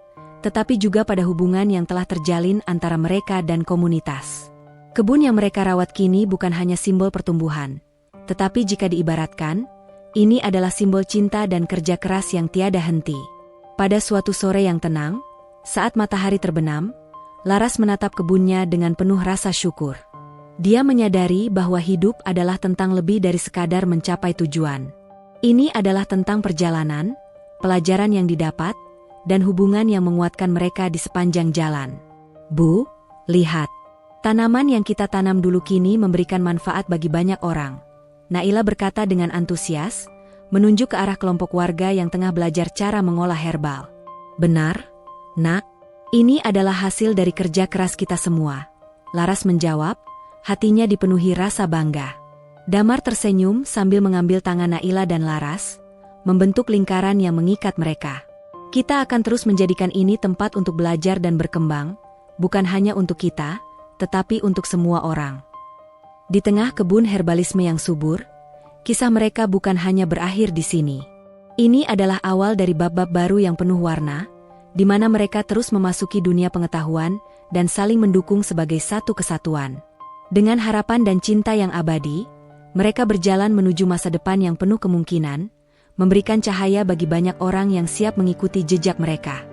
tetapi juga pada hubungan yang telah terjalin antara mereka dan komunitas. Kebun yang mereka rawat kini bukan hanya simbol pertumbuhan, tetapi jika diibaratkan, ini adalah simbol cinta dan kerja keras yang tiada henti. Pada suatu sore yang tenang, saat matahari terbenam, Laras menatap kebunnya dengan penuh rasa syukur. Dia menyadari bahwa hidup adalah tentang lebih dari sekadar mencapai tujuan. Ini adalah tentang perjalanan, pelajaran yang didapat, dan hubungan yang menguatkan mereka di sepanjang jalan. Bu, lihat. Tanaman yang kita tanam dulu kini memberikan manfaat bagi banyak orang. Naila berkata dengan antusias, menunjuk ke arah kelompok warga yang tengah belajar cara mengolah herbal. Benar, Nak. Ini adalah hasil dari kerja keras kita semua. Laras menjawab, hatinya dipenuhi rasa bangga. Damar tersenyum sambil mengambil tangan Naila dan Laras, membentuk lingkaran yang mengikat mereka. Kita akan terus menjadikan ini tempat untuk belajar dan berkembang, bukan hanya untuk kita, tetapi untuk semua orang. Di tengah kebun herbalisme yang subur, kisah mereka bukan hanya berakhir di sini. Ini adalah awal dari bab-bab baru yang penuh warna, di mana mereka terus memasuki dunia pengetahuan dan saling mendukung sebagai satu kesatuan. Dengan harapan dan cinta yang abadi, mereka berjalan menuju masa depan yang penuh kemungkinan, memberikan cahaya bagi banyak orang yang siap mengikuti jejak mereka.